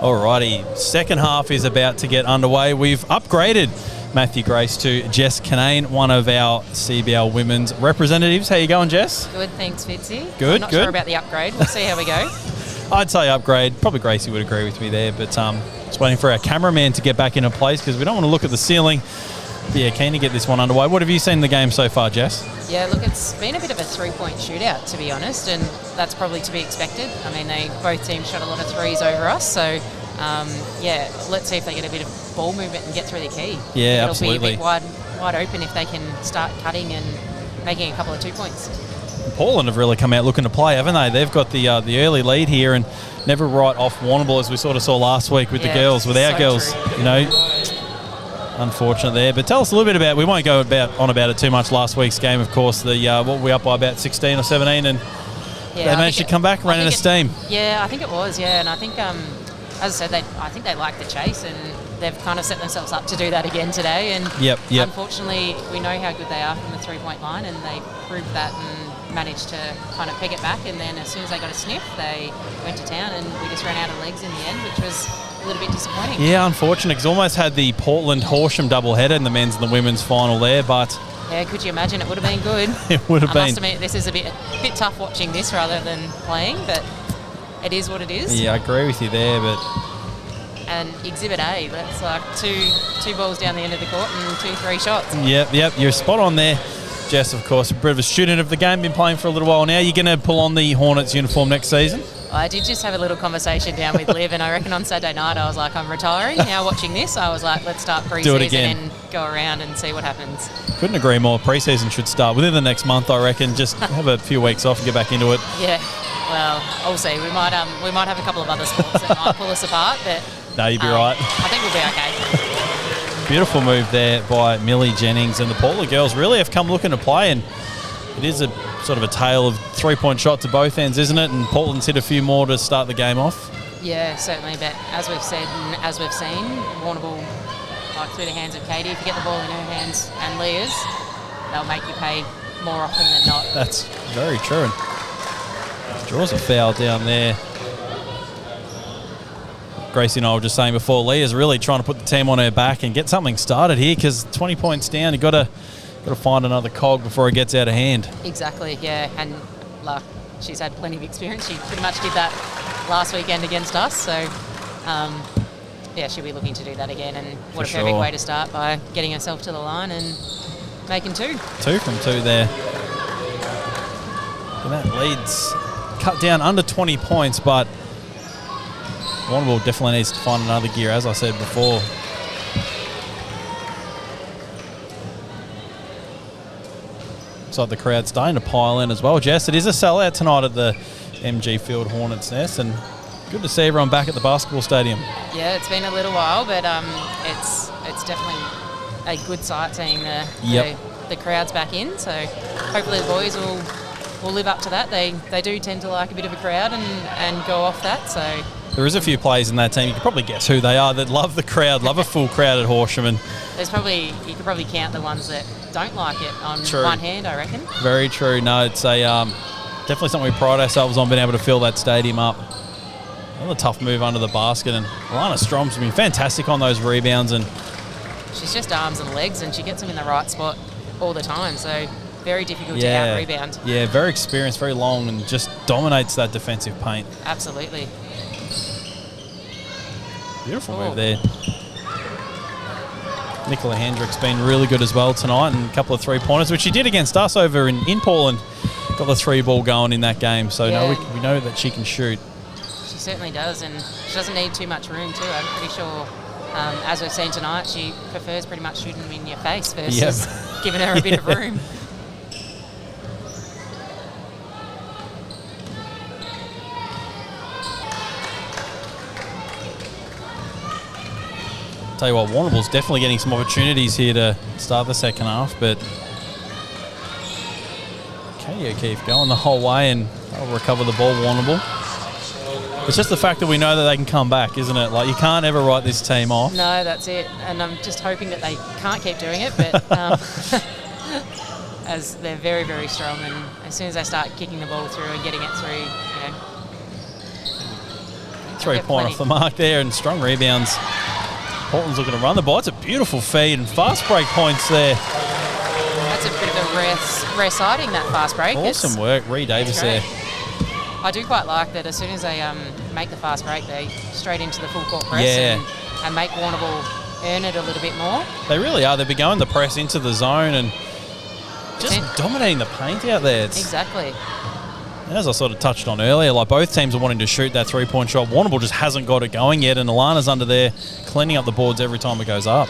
Alrighty, second half is about to get underway. We've upgraded Matthew Grace to Jess Canane, one of our CBL women's representatives. How you going, Jess? Good, thanks, Fitzy. Good, I'm not good. sure about the upgrade. We'll see how we go. I'd say upgrade. Probably Gracie would agree with me there, but just waiting for our cameraman to get back into place because we don't want to look at the ceiling. But yeah, keen to get this one underway. What have you seen in the game so far, Jess? Yeah, look, it's been a bit of a three-point shootout, to be honest, and that's probably to be expected. I mean, both teams shot a lot of threes over us, so yeah, let's see if they get a bit of ball movement and get through the key. Yeah, It'll absolutely. be a bit wide open if they can start cutting and making a couple of 2 points. Portland have really come out looking to play, haven't they? They've got the early lead here and never right off Warrnambool, as we sort of saw last week with the girls, with our so girls, true. you know. Unfortunate there, but tell us a little bit about. We won't go on about it too much. Last week's game, of course, what were we up by about 16 or 17, and they managed to come back, ran out of steam. Yeah, I think it was. Yeah, and I think, as I said, I think they like the chase, and they've kind of set themselves up to do that again today. And Yep. unfortunately, we know how good they are from the three-point line, and they proved that and managed to kind of peg it back. And then as soon as they got a sniff, they went to town, and we just ran out of legs in the end, which was a little bit disappointing. Yeah, unfortunate, because almost had the Portland-Horsham doubleheader in the men's and the women's final there, but Yeah, could you imagine? It would have been good. it would have I been. must admit, this is a bit tough watching this rather than playing, but it is what it is. Yeah, I agree with you there, but And Exhibit A, that's like two balls down the end of the court and 2-3 shots. Yep, you're spot on there. Jess, of course, a bit of a student of the game, been playing for a little while now. You're going to pull on the Hornets uniform next season? I did just have a little conversation down with Liv, and I reckon on Saturday night I was like, I'm retiring. Now watching this, I was like, let's start pre-season and go around and see what happens. Couldn't agree more. Pre-season should start within the next month, I reckon. Just have a few weeks off and get back into it. Yeah, well, I'll see. We might have a couple of other sports that might pull us apart, but No, you'd be right. I think we'll be okay. Beautiful move there by Millie Jennings, and the Portland girls really have come looking to play, and it is a sort of a tale of three-point shots at both ends, isn't it? And Portland's hit a few more to start the game off. Yeah, certainly, but as we've said and as we've seen, Warrnambool, like through the hands of Katie, if you get the ball in her hands and Leah's, they'll make you pay more often than not. That's very true. And draws a foul down there. Gracie and I were just saying before, Leah's really trying to put the team on her back and get something started here, because 20 points down, you've got to find another cog before it gets out of hand. Exactly, yeah, and like she's had plenty of experience. She pretty much did that last weekend against us, so yeah, she'll be looking to do that again. And what a perfect way to start, by getting herself to the line and making two. 2 from 2 there. And that leads cut down under 20 points, but Warrnambool definitely needs to find another gear, as I said before. Looks like the crowd's starting to pile in as well, Jess. It is a sellout tonight at the MG Field Hornets Nest, and good to see everyone back at the basketball stadium. Yeah, it's been a little while, but it's definitely a good sight seeing the crowds back in. So hopefully the boys will live up to that. They do tend to like a bit of a crowd and go off that. So there is a few players in that team, you can probably guess who they are, that love the crowd, love a full crowd at Horsham. And you could probably count the ones that don't like it on True. one hand, I reckon. Very true. No, it's a definitely something we pride ourselves on, being able to fill that stadium up. Another tough move under the basket, and Alana Strom's been fantastic on those rebounds, and she's just arms and legs, and she gets them in the right spot all the time. So very difficult to out-rebound. Yeah, very experienced, very long, and just dominates that defensive paint. Absolutely. Beautiful move there. Nicola Hendricks been really good as well tonight, and a couple of three-pointers, which she did against us over in Portland. Got the three ball going in that game, so we know that she can shoot. She certainly does, and she doesn't need too much room too. I'm pretty sure, as we've seen tonight, she prefers pretty much shooting them in your face versus giving her a bit of room. Tell you what, Warrnambool's definitely getting some opportunities here to start the second half, but Katie O'Keefe going the whole way, and they'll recover the ball, Warrnambool. It's just the fact that we know that they can come back, isn't it? Like, you can't ever write this team off. No, that's it. And I'm just hoping that they can't keep doing it, but as they're very, very strong, and as soon as they start kicking the ball through and getting it through, 3-point off the mark there, and strong rebounds. Portland's looking to run the ball. It's a beautiful feed and fast break points there. That's a bit of a rare sighting, that fast break. Awesome work, Ree Davis there. I do quite like that as soon as they make the fast break, they straight into the full court press and make Warrnambool earn it a little bit more. They really are. They've been going the press into the zone and just dominating the paint out there. Exactly. As I sort of touched on earlier, like both teams are wanting to shoot that 3-point shot. Warrnambool just hasn't got it going yet, and Alana's under there cleaning up the boards every time it goes up.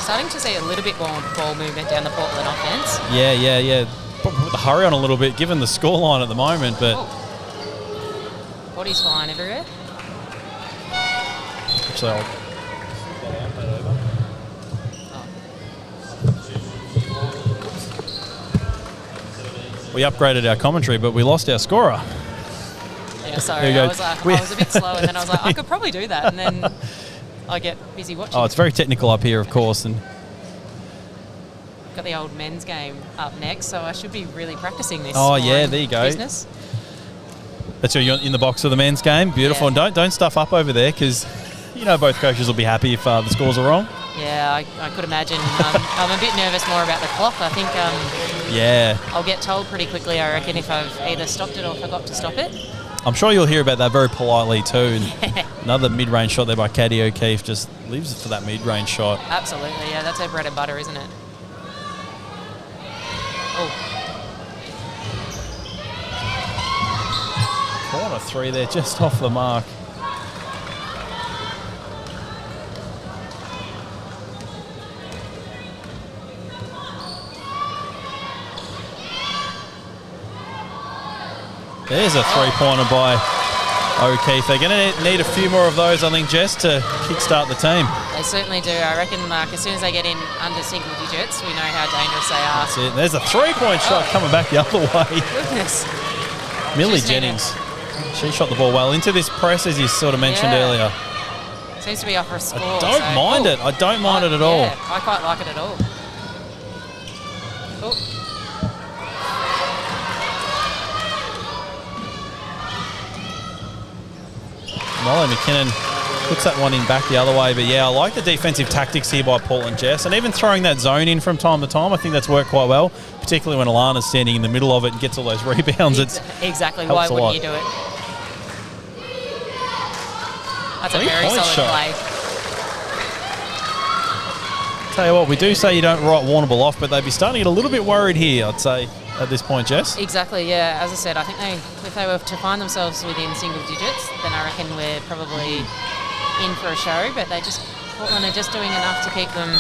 Starting to see a little bit more ball movement down the Portland offense. Yeah. Probably put the hurry on a little bit, given the scoreline at the moment, but... Body's flying everywhere. Actually, I'll... We upgraded our commentary, but we lost our scorer. Yeah, sorry. I was a bit slow, and then I was like, I could probably do that, and then I get busy watching. Oh, it's very technical up here, of course. And got the old men's game up next, so I should be really practicing this. Oh, yeah, there you go. Business. That's you're in the box of the men's game. Beautiful. Yeah. And don't stuff up over there, because you know both coaches will be happy if the scores are wrong. Yeah, I could imagine. I'm a bit nervous more about the clock. I think I'll get told pretty quickly, I reckon, if I've either stopped it or forgot to stop it. I'm sure you'll hear about that very politely too. Another mid-range shot there by Katie O'Keefe, just leaves it for that mid-range shot. Absolutely, yeah, that's her bread and butter, isn't it? Oh. Corner three there, just off the mark. There's a three-pointer by O'Keefe. They're going to need a few more of those, I think, Jess, to kickstart the team. They certainly do. I reckon, as soon as they get in under single digits, we know how dangerous they are. That's it. There's a three-point shot coming back the other way. Goodness. Millie Jennings. She shot the ball well into this press, as you sort of mentioned earlier. Seems to be off for a score. I don't mind it. I don't mind it at all. Yeah, I quite like it at all. Oh. Molly McKinnon puts that one in back the other way. But, yeah, I like the defensive tactics here by Portland, Jess. And even throwing that zone in from time to time, I think that's worked quite well, particularly when Alana's standing in the middle of it and gets all those rebounds. Exactly. Why wouldn't you do it? That's a very solid play. Tell you what, we do say you don't write Warrnambool off, but they'd be starting to get a little bit worried here, I'd say, at this point, Jess. Exactly, yeah. As I said, I think if they were to find themselves within single digits, then I reckon we're probably in for a show. But Portland are just doing enough to keep them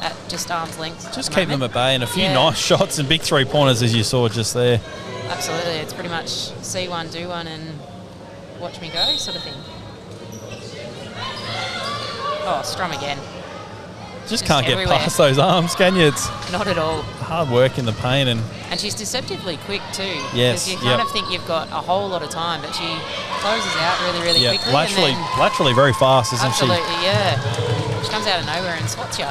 at just arm's length. Just keep them at bay, and a few nice shots and big three-pointers, as you saw just there. Absolutely, it's pretty much see one, do one, and watch me go sort of thing. Oh, Strum again. Just can't get past those arms, can you? It's not at all. Hard work in the paint. And she's deceptively quick too. Yes. Because you kind of think you've got a whole lot of time, but she closes out really, really quickly. Laterally very fast, isn't she? Absolutely, yeah. She comes out of nowhere and swats you.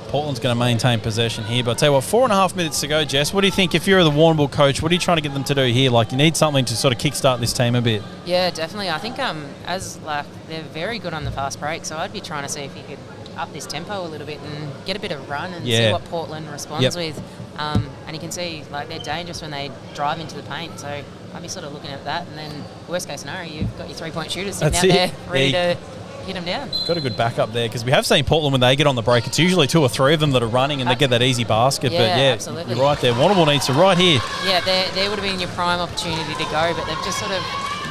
Portland's going to maintain possession here. But I'll tell you what, 4.5 minutes to go, Jess. What do you think, if you're the Warrnambool coach, what are you trying to get them to do here? Like, you need something to sort of kickstart this team a bit. Yeah, definitely. I think they're very good on the fast break, so I'd be trying to see if you could up this tempo a little bit and get a bit of run and see what Portland responds with. And you can see, they're dangerous when they drive into the paint, so I'd be sort of looking at that. And then, worst case scenario, you've got your three-point shooters sitting out there ready to hit them down. Got a good backup there, because we have seen Portland, when they get on the break, it's usually 2 or 3 of them that are running and they get that easy basket. Absolutely. You're right there. Warrnambool needs to right here. Yeah, there would have been your prime opportunity to go, but they've just sort of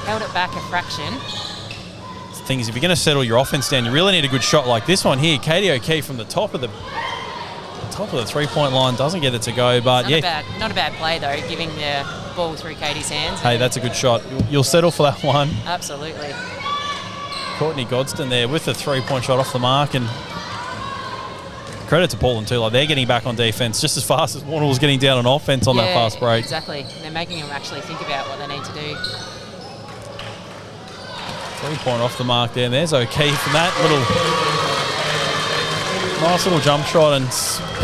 held it back a fraction. The thing is, if you're going to settle your offense down, you really need a good shot like this one here. Katie O'Keefe from the top of the three-point line doesn't get it to go, but not a bad play though, giving the ball through Katie's hands. Hey, that's a good shot. You'll settle for that one. Absolutely. Courtney Godston there with the three-point shot off the mark, and credit to Portland too. They're getting back on defense just as fast as Warrnambool was getting down on offense on that fast break. Exactly. They're making them actually think about what they need to do. 3-point off the mark there, and there's O'Keefe, and that little Nice little jump shot and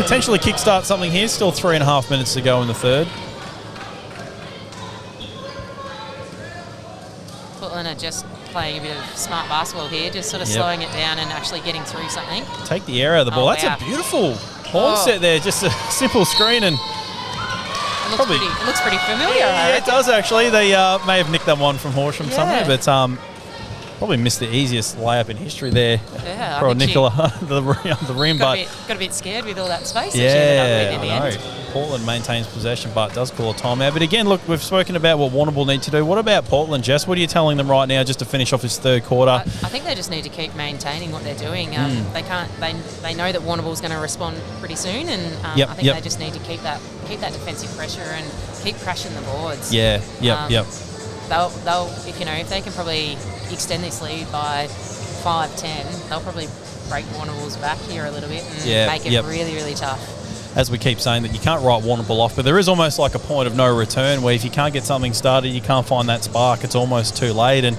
potentially kickstart something here. Still 3.5 minutes to go in the third. Portland are just playing a bit of smart basketball here, just sort of slowing it down and actually getting through something. Take the air out of the ball. That's a beautiful horn set there. Just a simple screen and it looks pretty familiar. Yeah, it does actually. They may have nicked that one from Horsham somewhere, but probably missed the easiest layup in history there for Nicola, the rim. Got a bit scared with all that space. Yeah, I know. Portland maintains possession, but does call a timeout. But again, look, we've spoken about what Warrnambool need to do. What about Portland, Jess? What are you telling them right now just to finish off this third quarter? I think they just need to keep maintaining what they're doing. They can't. They know that Warrnambool's going to respond pretty soon, and I think they just need to keep that defensive pressure and keep crashing the boards. They'll if they can probably extend this lead by 5-10, they'll probably break Warrnambool's back here a little bit and make it really, really tough. As we keep saying that you can't write Warrnambool off, but there is almost like a point of no return where if you can't get something started, you can't find that spark, it's almost too late. And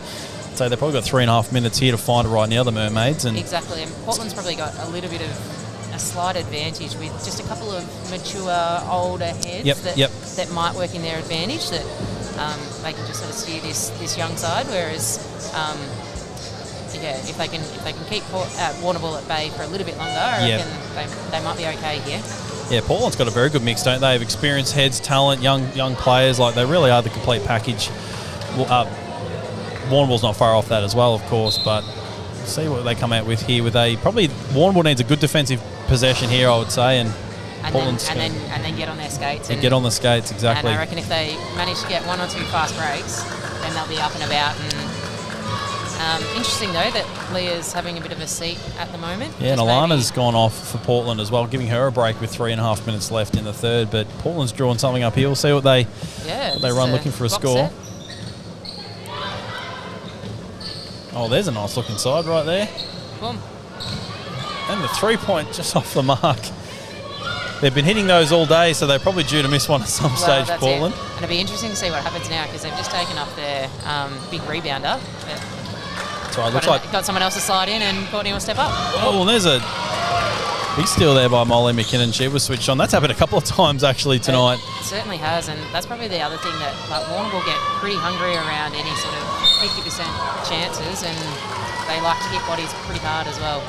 so they've probably got 3.5 minutes here to find it right now, the Mermaids. And exactly, and Portland's probably got a little bit of a slight advantage with just a couple of mature, older heads that might work in their advantage, that they can just sort of steer this young side, whereas if they can keep Warrnambool at bay for a little bit longer, I reckon they might be okay here. Yeah, Portland's got a very good mix, don't they? Of experienced heads, talent, young players. Like, they really are the complete package. Warrnambool's not far off that as well, of course, but we'll see what they come out with here. Warrnambool needs a good defensive possession here, I would say, and then get on their skates. And get on the skates, exactly. And I reckon if they manage to get one or two fast breaks, then they'll be up and about. And interesting, though, that Leah's having a bit of a seat at the moment. Yeah, and Alana's gone off for Portland as well, giving her a break with 3.5 minutes left in the third. But Portland's drawing something up here. We'll see what they run looking for a score. Oh, there's a nice looking side right there. Boom. And the 3-point just off the mark. They've been hitting those all day, so they're probably due to miss one at some stage, Portland. And it'll be interesting to see what happens now, because they've just taken off their big rebounder. That's right. Got someone else to slide in, and Courtney will step up. Oh, well, there's a big steal there by Molly McKinnon. She was switched on. That's happened a couple of times, actually, tonight. It certainly has, and that's probably the other thing that Warrnambool get pretty hungry around any sort of 50% chances, and they like to hit bodies pretty hard as well.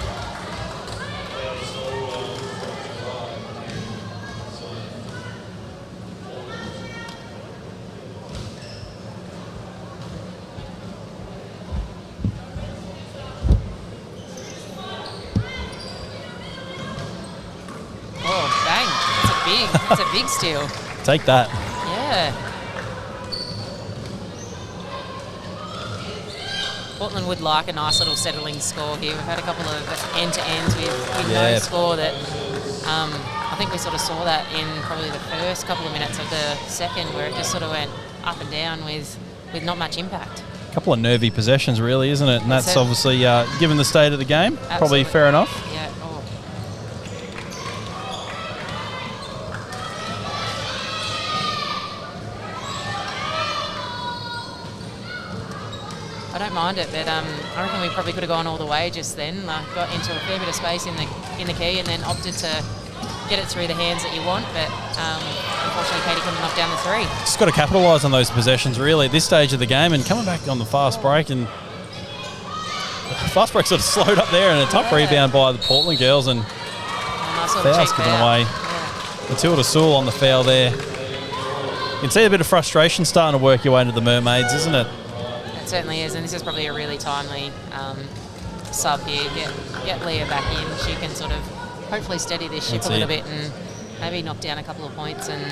That's a big steal. Take that. Yeah. Portland would like a nice little settling score here. We've had a couple of end-to-ends with no score that I think we sort of saw that in probably the first couple of minutes of the second, where it just sort of went up and down with not much impact. A couple of nervy possessions, really, isn't it? And that's obviously, given the state of the game, probably fair enough. Yeah. I don't mind it, but I reckon we probably could have gone all the way just then. Got into a fair bit of space in the key, and then opted to get it through the hands that you want. But unfortunately, Katie couldn't knock down the three. Just got to capitalise on those possessions really at this stage of the game, and coming back on the fast break, and the fast break sort of slowed up there, and a tough rebound by the Portland girls, and nice fouls given away. Matilda Sewell on the foul there. You can see a bit of frustration starting to work your way into the Mermaids, isn't it? Certainly is, and this is probably a really timely sub here. Get Leah back in. She can sort of hopefully steady this ship a little bit and maybe knock down a couple of points and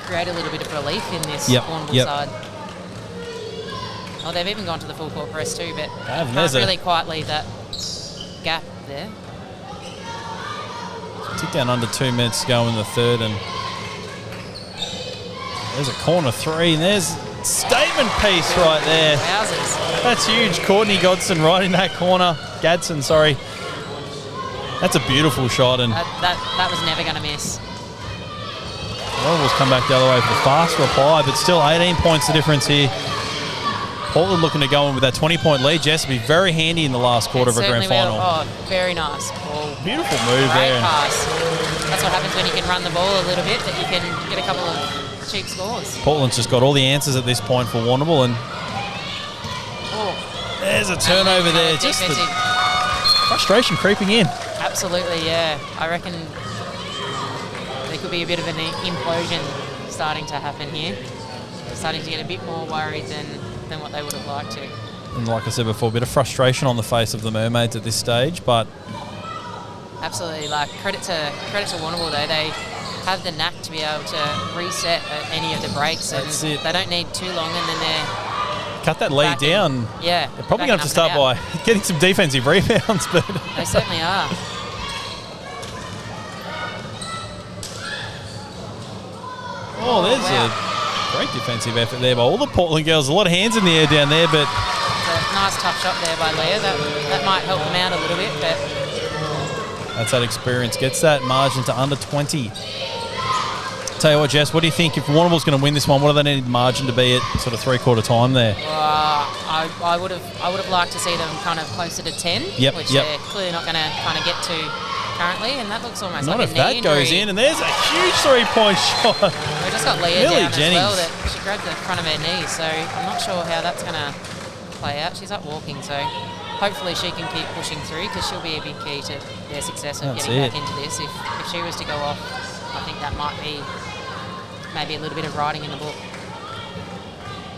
create a little bit of relief in this Warrnambool side. Oh, they've even gone to the full court press too, but can't really quite leave that gap there. Tick down under 2 minutes to go in the third, and there's a corner three, and there's statement piece right there. Wowzers. That's huge. Courtney Godson right in that corner. Gadsden, sorry. That's a beautiful shot, and that was never going to miss. Warrnambool's come back the other way for the fast reply, but still 18 points the difference here. Portland looking to go in with that 20-point lead. Jess will be very handy in the last quarter of a grand final. Oh, very nice ball. Beautiful move Great there. pass. That's what happens when you can run the ball a little bit, that you can get a couple of cheap scores. Portland's just got all the answers at this point for Warrnambool, and there's a turnover there. Just the frustration creeping in. Absolutely, yeah. I reckon there could be a bit of an implosion starting to happen here. They're starting to get a bit more worried than what they would have liked to. And like I said before, a bit of frustration on the face of the Mermaids at this stage, but absolutely, like credit to Warrnambool though. They have the knack to be able to reset at any of the breaks, and they don't need too long, and then they're cut that lead down. Yeah, they're probably going to have to start by getting some defensive rebounds, but they certainly are. Oh, there's a great defensive effort there by all the Portland girls. A lot of hands in the air down there, but it's a nice tough shot there by Leah. That might help them out a little bit, but that's that experience. Gets that margin to under 20. Tell you what, Jess, what do you think if Warrnambool's going to win this one? What do they need margin to be at sort of three-quarter time there? I would have liked to see them kind of closer to 10, which they're clearly not going to kind of get to currently, and that looks almost not like if a knee that injury. goes in, and there's a huge three-point shot. We just got Leah Millie down Jennings. as well. That she grabbed the front of her knee, so I'm not sure how that's going to play out. She's up walking, so hopefully she can keep pushing through, because she'll be a big key to their success of getting back into this. If she was to go off, I think that might be maybe a little bit of writing in the book.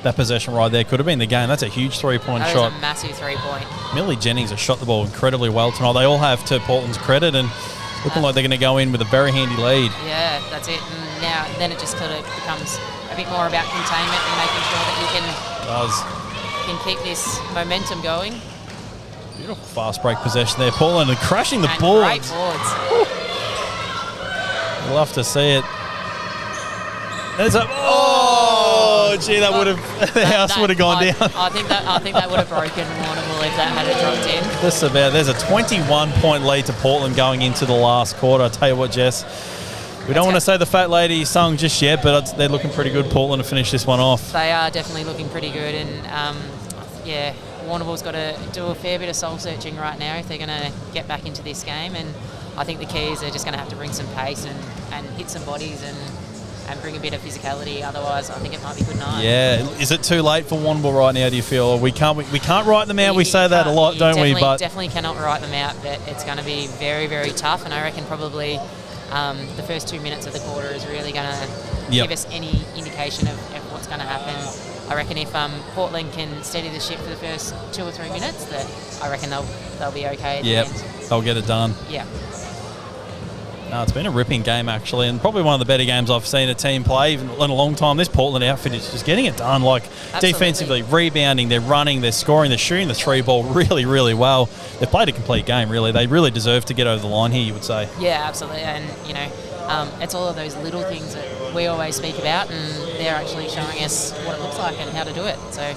That possession right there could have been the game. That's a huge three-point shot. That was a massive three-point. Millie Jennings has shot the ball incredibly well tonight. They all have, to Portland's credit, and looking like they're going to go in with a very handy lead. Yeah, that's it. And then it just sort of becomes a bit more about containment and making sure that you can keep this momentum going. Beautiful fast break possession there. Portland are crashing the and boards. Great boards. Love to see it. There's a gee, that would have the house would have gone down. I think that would have broken Warrnambool if that had dropped in. Just about. There's a 21-point lead to Portland going into the last quarter. I tell you what, Jess, we don't want to say the fat lady sung just yet, but they're looking pretty good, Portland, to finish this one off. They are definitely looking pretty good, and Warrnambool's got to do a fair bit of soul searching right now if they're going to get back into this game. And I think the key is they're just going to have to bring some pace and hit some bodies and bring a bit of physicality. Otherwise, I think it might be good night. Yeah, is it too late for Warrnambool right now? Do you feel we can't write them out? We say that a lot, don't we? But definitely cannot write them out. But it's going to be very, very tough. And I reckon probably the first 2 minutes of the quarter is really going to give us any indication of what's going to happen. I reckon if Portland can steady the ship for the first 2 or 3 minutes, that I reckon they'll be okay. Yep, they'll get it done. Yeah. No, it's been a ripping game, actually, and probably one of the better games I've seen a team play in a long time. This Portland outfit is just getting it done, defensively, rebounding, they're running, they're scoring, they're shooting the three ball really, really well. They've played a complete game, really. They really deserve to get over the line here, you would say. Yeah, absolutely, and, it's all of those little things that we always speak about, and they're actually showing us what it looks like and how to do it. So,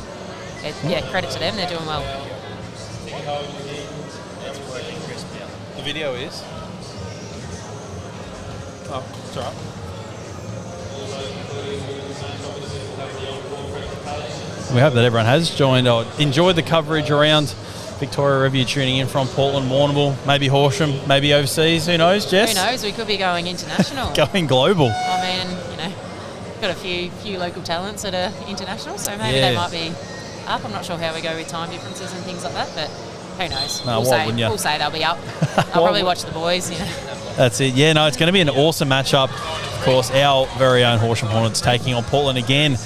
credit to them, they're doing well. The video is? Oh, it's all right. We hope that everyone has joined or enjoyed the coverage around Victoria Review, tuning in from Portland, Warrnambool, maybe Horsham, maybe overseas. Who knows, Jess? Who knows? We could be going international. Going global. I mean, got a few local talents that are international, so maybe they might be up. I'm not sure how we go with time differences and things like that, but who knows? No, We'll say they'll be up. I'll probably watch the boys, That's it. Yeah, no, it's going to be an awesome matchup. Of course, our very own Horsham Hornets taking on Portland again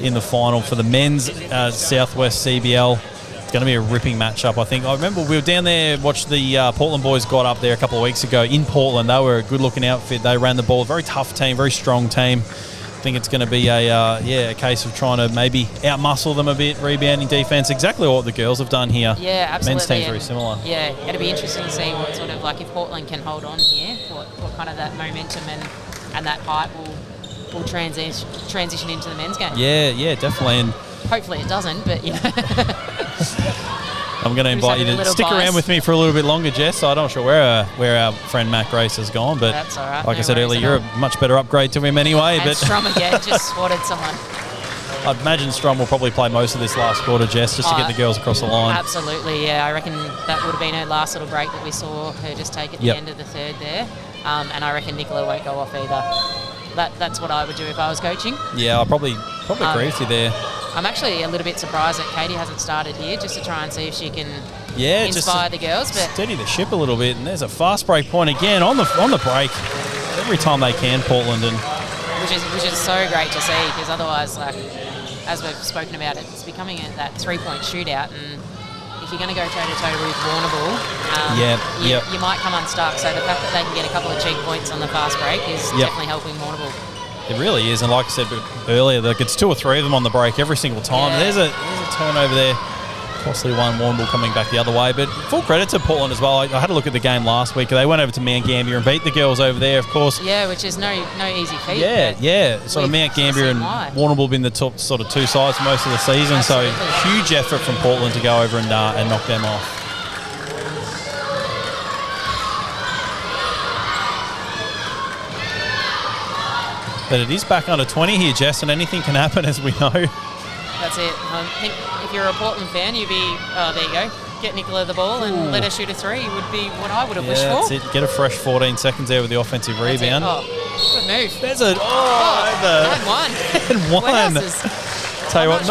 in the final for the men's Southwest CBL. It's going to be a ripping matchup, I think. I remember we were down there, watched the Portland boys got up there a couple of weeks ago in Portland. They were a good-looking outfit. They ran the ball. Very tough team, very strong team. I think it's going to be a case of trying to maybe outmuscle them a bit, rebounding defense. Exactly what the girls have done here. Yeah, absolutely. Men's team's very similar. Yeah, it'll be interesting to see what sort of if Portland can hold on here, what kind of that momentum and that hype will transition into the men's game. Yeah, definitely. And hopefully it doesn't, but I'm going to invite you to stick around with me for a little bit longer, Jess. I'm not sure where our friend Matt Grace has gone, but that's all right. Like I said earlier, you're a much better upgrade to him anyway. And Strom again just swatted someone. I'd imagine Strom will probably play most of this last quarter, Jess, just to get the girls across the line. Absolutely, yeah. I reckon that would have been her last little break that we saw her just take at the end of the third there. And I reckon Nicola won't go off either. That's what I would do if I was coaching. Yeah, I probably agree with you there. I'm actually a little bit surprised that Katie hasn't started here, just to try and see if she can inspire the girls. But steady the ship a little bit, and there's a fast break point again on the break every time they can, Portland, and which is so great to see, because otherwise, like as we've spoken about, it's becoming that 3-point shootout, and if you're going to go toe-to-toe with Warrnambool, you might come unstuck. So the fact that they can get a couple of cheap points on the fast break is definitely helping Warrnambool. It really is, and like I said earlier, like it's 2 or 3 of them on the break every single time. There's a turnover there. Costly one, Warrnambool coming back the other way. But full credit to Portland as well. I had a look at the game last week. They went over to Mount Gambier and beat the girls over there, of course. Yeah, which is no easy feat. Yeah. Sort of Mount Gambier and Warrnambool been the top sort of 2 sides for most of the season. Absolutely. So huge effort from Portland to go over and knock them off. But it is back under 20 here, Jess, and anything can happen, as we know. That's it. I think if you're a Portland fan, you'd be, there you go, get Nicola the ball and let her shoot a 3 would be what I would have wished for. That's it. Get a fresh 14 seconds there with the offensive rebound. Good move. There's a... and one. Tell you what,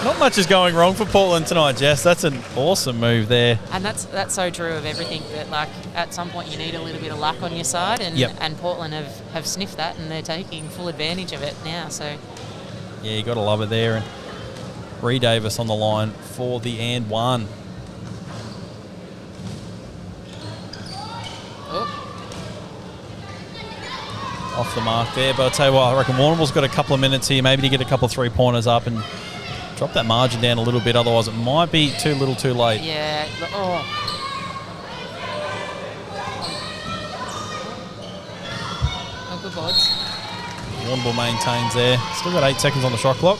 not much is going wrong for Portland tonight, Jess. That's an awesome move there. And that's so true of everything, that like at some point you need a little bit of luck on your side, and Portland have sniffed that, and they're taking full advantage of it now. So yeah, you got to love it there. And Ree Davis on the line for the and one. Off the mark there, but I'll tell you what, I reckon Warrnambool's got a couple of minutes here, maybe to get a couple of 3-pointers up and drop that margin down a little bit, otherwise it might be too little too late. Yeah. Oh, good boards. Warrnambool maintains there. Still got 8 seconds on the shot clock.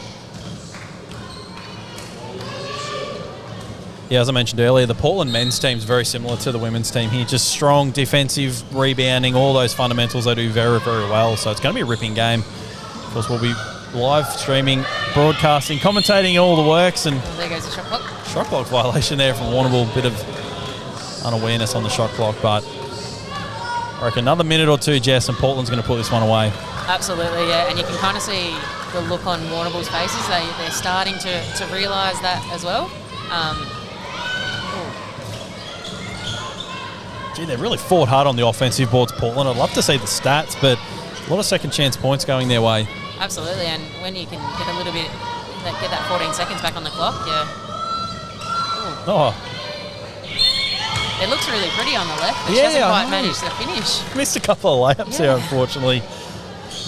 Yeah, as I mentioned earlier, the Portland men's team is very similar to the women's team here. Just strong defensive, rebounding, all those fundamentals they do very, very well. So it's going to be a ripping game. Of course, we'll be live streaming, broadcasting, commentating all the works. And there goes the shot clock. Shot clock violation there from Warrnambool. Bit of unawareness on the shot clock, but I reckon another minute or 2, Jess, and Portland's going to put this one away. Absolutely, yeah. And you can kind of see the look on Warrnambool's faces. They're starting to realise that as well. Gee, they've really fought hard on the offensive boards, Portland. I'd love to see the stats, but a lot of second chance points going their way. Absolutely, and when you can get a little bit, get that 14 seconds back on the clock, it looks really pretty on the left, but she hasn't quite managed to finish. Missed a couple of layups here, unfortunately.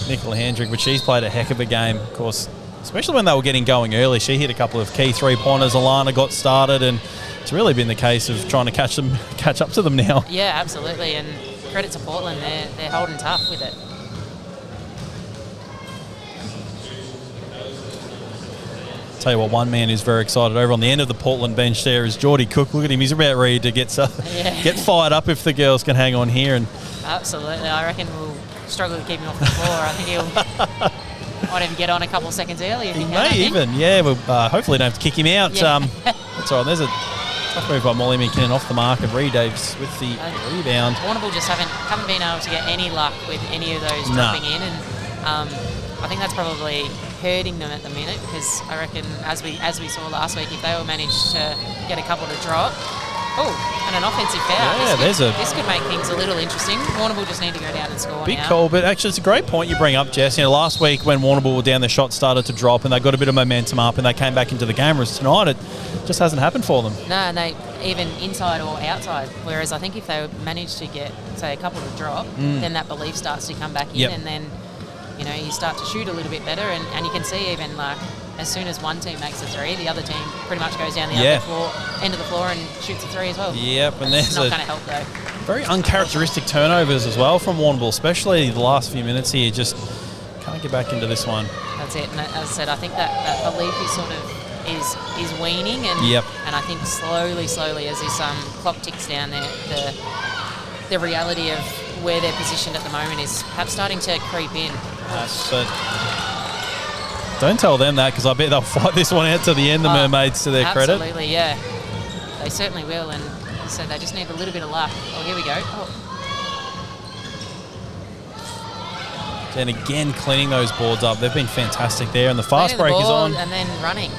Nicola Hendrick, but she's played a heck of a game, of course, especially when they were getting going early. She hit a couple of key 3-pointers. Alana got started, and it's really been the case of trying to catch up to them now. Yeah, absolutely, and credit to Portland, they're holding tough with it. Tell you what, one man who's very excited over on the end of the Portland bench there is Geordie Cook. Look at him, he's about ready to get fired up if the girls can hang on here. And absolutely, I reckon we'll struggle to keep him off the floor. I think he'll might even get on a couple of seconds early if he can. May even, yeah. We'll hopefully don't have to kick him out. Yeah. That's all right. There's a tough move by Molly McKinnon off the mark, and Ree Daves with the rebound. Warrnambool just haven't been able to get any luck with any of those dropping in, and I think that's probably hurting them at the minute, because I reckon as we saw last week, if they were managed to get a couple to drop. Oh, and an offensive foul. Yeah, this could make things a little interesting. Warrnambool just need to go down and score. Big call, but actually it's a great point you bring up, Jess. You know, last week when Warrnambool were down, the shots started to drop and they got a bit of momentum up and they came back into the game. Whereas tonight it just hasn't happened for them. No, and they even inside or outside. Whereas I think if they manage to get, say, a couple to drop, then that belief starts to come back in, and then you start to shoot a little bit better, and you can see even like as soon as one team makes a 3, the other team pretty much goes down the end of the floor and shoots a 3 as well. Yep, and that's not going to help though. Very uncharacteristic turnovers as well from Warrnambool, especially the last few minutes here. Just can't get back into this one. That's it, and as I said, I think that belief is sort of is waning, and and I think slowly as this clock ticks down, the reality of where they're positioned at the moment is perhaps starting to creep in. Don't tell them that, because I bet they'll fight this one out to the end, the Mermaids, to their credit. Absolutely, yeah. They certainly will, and so they just need a little bit of luck. Oh, here we go. And again, cleaning those boards up. They've been fantastic there, and the fast break is on. And then running.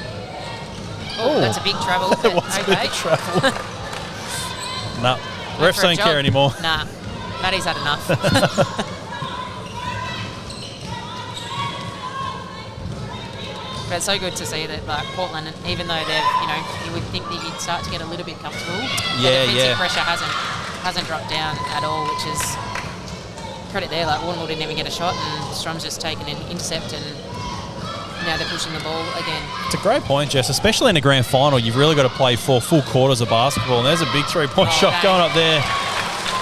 Oh, that's a big travel. That was a bit of travel. No, refs don't care anymore. Nah, Maddie's had enough. But it's so good to see that, like, Portland, even though they've, you would think that you'd start to get a little bit comfortable. Yeah, the defensive pressure hasn't dropped down at all, which is credit there. Like, Warrnambool didn't even get a shot, and Strom's just taken an intercept, and now they're pushing the ball again. It's a great point, Jess. Especially in a grand final, you've really got to play 4 full quarters of basketball, and there's a big three-point shot going up there.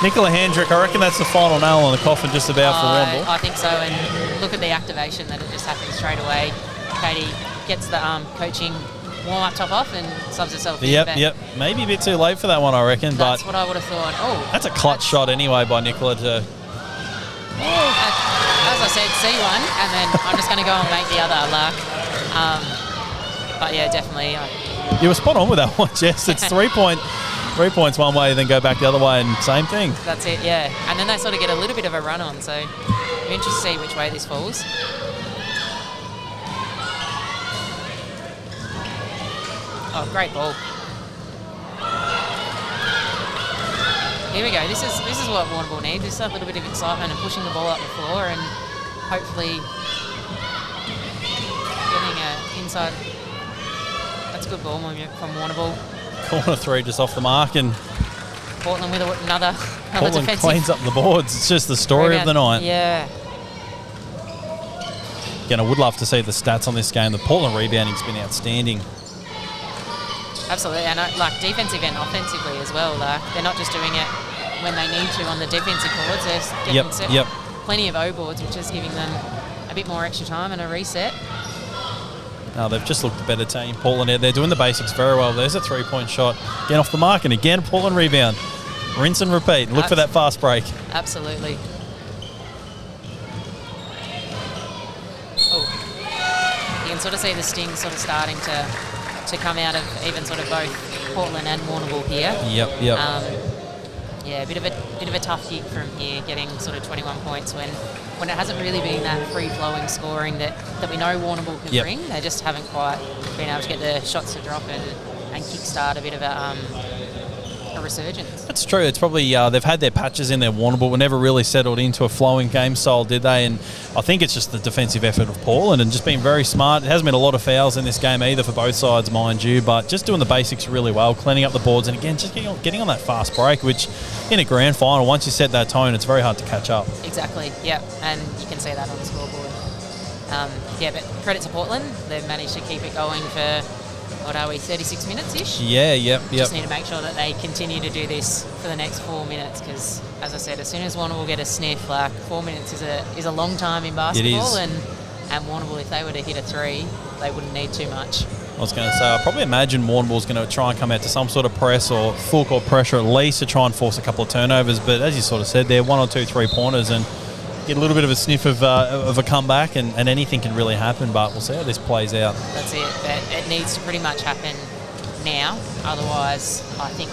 Nicola Hendrick, I reckon that's the final nail on the coffin just about for Warrnambool. I think so, and look at the activation that it just happened straight away. Katie gets the coaching warm-up top off and subs herself in. Yep. Maybe a bit too late for that one, I reckon. That's but what I would have thought. Oh, that's a clutch shot anyway by Nicola to... As I said, see one, and then I'm just going to go and make the other luck. But yeah, definitely. You were spot on with that one, Jess. It's 3 points one way, then go back the other way, and same thing. That's it, yeah. And then they sort of get a little bit of a run on, so I'm interested to see which way this falls. Oh, great ball. Here we go. This is what Warrnambool need. Just a little bit of excitement and pushing the ball up the floor, and hopefully getting an inside. That's a good ball from Warrnambool. Corner 3 just off the mark, and Portland with another Portland defensive. cleans up the boards. It's just the story of the night. Yeah. Again, I would love to see the stats on this game. The Portland rebounding's been outstanding. Absolutely, and like defensive and offensively as well. Like, they're not just doing it when they need to on the defensive boards. They're getting plenty of O boards, which is giving them a bit more extra time and a reset. No, they've just looked a better team. Portland, they're doing the basics very well. There's a 3-point shot. Again off the mark, and again Portland rebound. Rinse and repeat. Look for that fast break. Absolutely. Oh, you can sort of see the sting sort of starting to come out of even sort of both Portland and Warrnambool here. Yep. Yeah, a bit of a tough gig from here, getting sort of 21 points when it hasn't really been that free-flowing scoring that we know Warrnambool can bring. They just haven't quite been able to get the shots to drop and kickstart a bit of a resurgence. That's true. It's probably they've had their patches in their Warrnambool, but never really settled into a flowing game style, did they? And I think it's just the defensive effort of Portland and just being very smart. It hasn't been a lot of fouls in this game either for both sides, mind you, but just doing the basics really well, cleaning up the boards, and again, just getting on that fast break, which in a grand final, once you set that tone, it's very hard to catch up. Exactly, yeah, and you can see that on the scoreboard. But credit to Portland. They've managed to keep it going for, 36 minutes-ish? Yeah. Just need to make sure that they continue to do this for the next 4 minutes, because, as I said, as soon as Warrnambool get a sniff, 4 minutes is a long time in basketball, and Warrnambool, if they were to hit a 3, they wouldn't need too much. I was going to say, I probably imagine Warrnambool's going to try and come out to some sort of press or full court pressure at least to try and force a couple of turnovers, but as you sort of said, they're 1 or 2 3-pointers and get a little bit of a sniff of a comeback, and anything can really happen, but we'll see how this plays out. That's it, but it needs to pretty much happen now, otherwise I think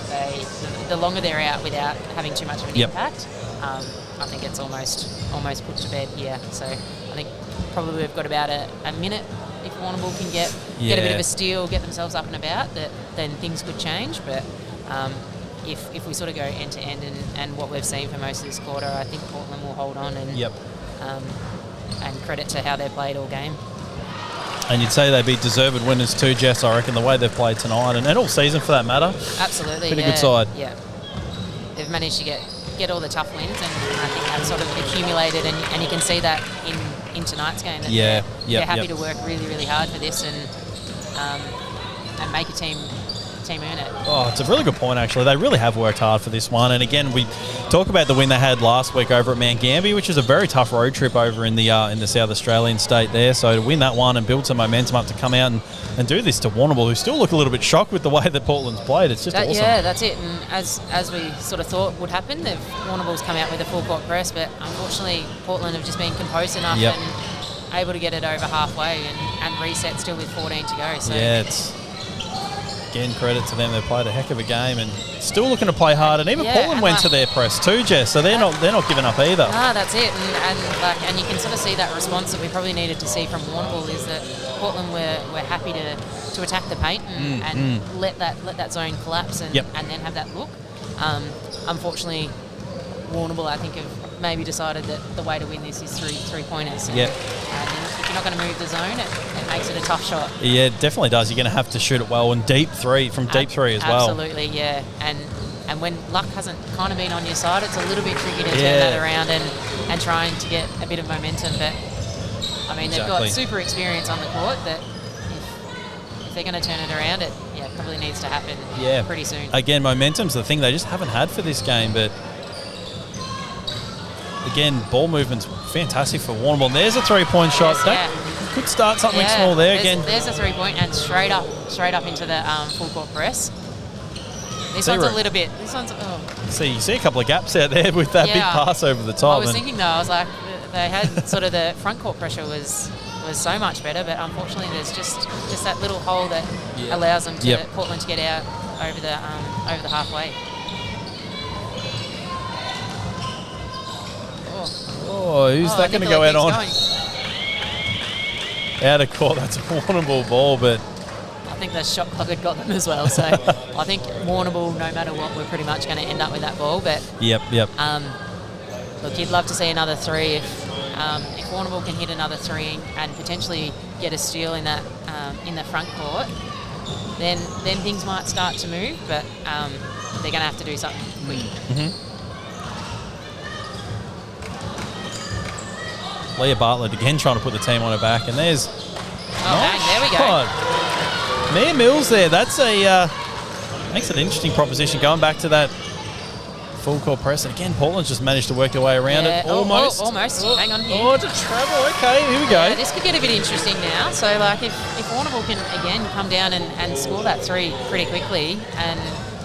the longer they're out without having too much of an impact, I think it's almost put to bed here. So I think probably we've got about a minute. If Warrnambool can get a bit of a steal, get themselves up and about, then things could change, but if we sort of go end to end and what we've seen for most of this quarter, I think Portland will hold on and credit to how they played all game. And you'd say they'd be deserved winners too, Jess, I reckon, the way they've played tonight and all season for that matter. Absolutely, Pretty good side. Yeah, they've managed to get all the tough wins, and I think that's sort of accumulated, and you can see that in tonight's game. That they're happy to work really, really hard for this and make a team earn it. Oh, it's a really good point, actually. They really have worked hard for this one. And again, we talk about the win they had last week over at Mount Gambier, which is a very tough road trip over in the South Australian state there. So to win that one and build some momentum up to come out and do this to Warrnambool, who still look a little bit shocked with the way that Portland's played. It's just awesome. Yeah, that's it. And as we sort of thought would happen, Warrnambool's come out with a full court press, but unfortunately Portland have just been composed enough able to get it over halfway and reset still with 14 to go. So yeah, it's again credit to them. They played a heck of a game and still looking to play hard. And even Portland went to their press too, Jess. So they're not giving up either. No, that's it. And you can sort of see that response that we probably needed to see from Warrnambool is that Portland were happy to attack the paint and let that zone collapse and then have that look. Unfortunately, Warrnambool, I think, have maybe decided that the way to win this is three-pointers. Yep. If you're not going to move the zone, it makes it a tough shot. Yeah, it definitely does. You're going to have to shoot it well and deep three as well. Absolutely, yeah. And when luck hasn't kind of been on your side, it's a little bit tricky to turn that around and trying to get a bit of momentum. But, I mean, they've got super experience on the court that if they're going to turn it around, it probably needs to happen pretty soon. Again, momentum's the thing they just haven't had for this game, but again, ball movement's fantastic for Warrnambool. There's a three-point shot. That could start something small there again. There's a three-point and straight up into the full court press. This one's a little bit. See, you see a couple of gaps out there with that big pass over the top. I was thinking though, I was like, they had sort of the front court pressure was so much better, but unfortunately, there's just that little hole that allows them to Portland to get out over the halfway. Oh, who's that going to go out on? Out of court, that's a Warrnambool ball, but I think the shot clock had got them as well. So I think Warrnambool, no matter what, we're pretty much going to end up with that ball. But yep. Look, you'd love to see another three. If Warrnambool can hit another three and potentially get a steal in that in the front court, then things might start to move. But they're going to have to do something quick. Mm-hmm. Leah Bartlett again trying to put the team on her back, and there's there we go. Mia Mills there. That's makes it an interesting proposition going back to that full court press. And again, Portland's just managed to work their way around it almost. Almost. Hang on here. Oh, it's a travel. Okay, here we go. Yeah, this could get a bit interesting now. So, like, if Warrnambool can again come down and score that three pretty quickly, and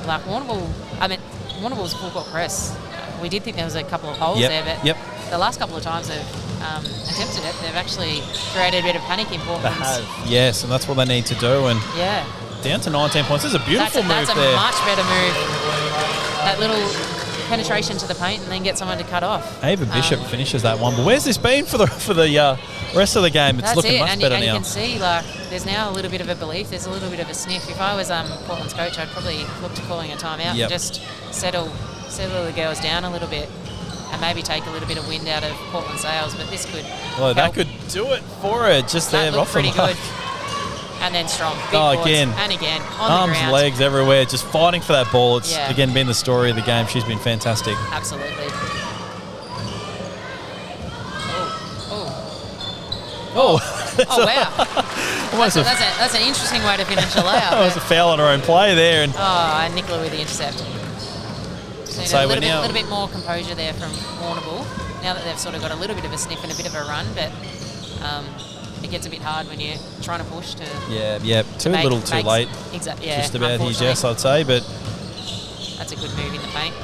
like Warrnambool's full court press, we did think there was a couple of holes there, but the last couple of times they've attempted it, they've actually created a bit of panic in Portland. They have, yes, and that's what they need to do. And down to 19 points. This is a beautiful move there. That's a much better move. That little penetration to the paint and then get someone to cut off. Ava Bishop finishes that one, but where's this been for the rest of the game? It's looking much better now. And you can see, like, there's now a little bit of a belief. There's a little bit of a sniff. If I was Portland's coach, I'd probably look to calling a timeout and just settle the girls down a little bit and maybe take a little bit of wind out of Portland's sails. But this could that could do it for her. Just there, looked off pretty the mark. good. And then strong. Big boards. Again. And again. On arms, the ground. legs everywhere, just fighting for that ball. It's again been the story of the game. She's been fantastic. Absolutely. Oh, wow. That's an interesting way to finish a layup. That was a foul on her own play there. And Nicola with the intercept. So a little bit more composure there from Warrnambool. Now that they've sort of got a little bit of a sniff and a bit of a run, but it gets a bit hard when you're trying to push to... Too late. Exactly, just about here, Jess, I'd say, but... That's a good move in the paint.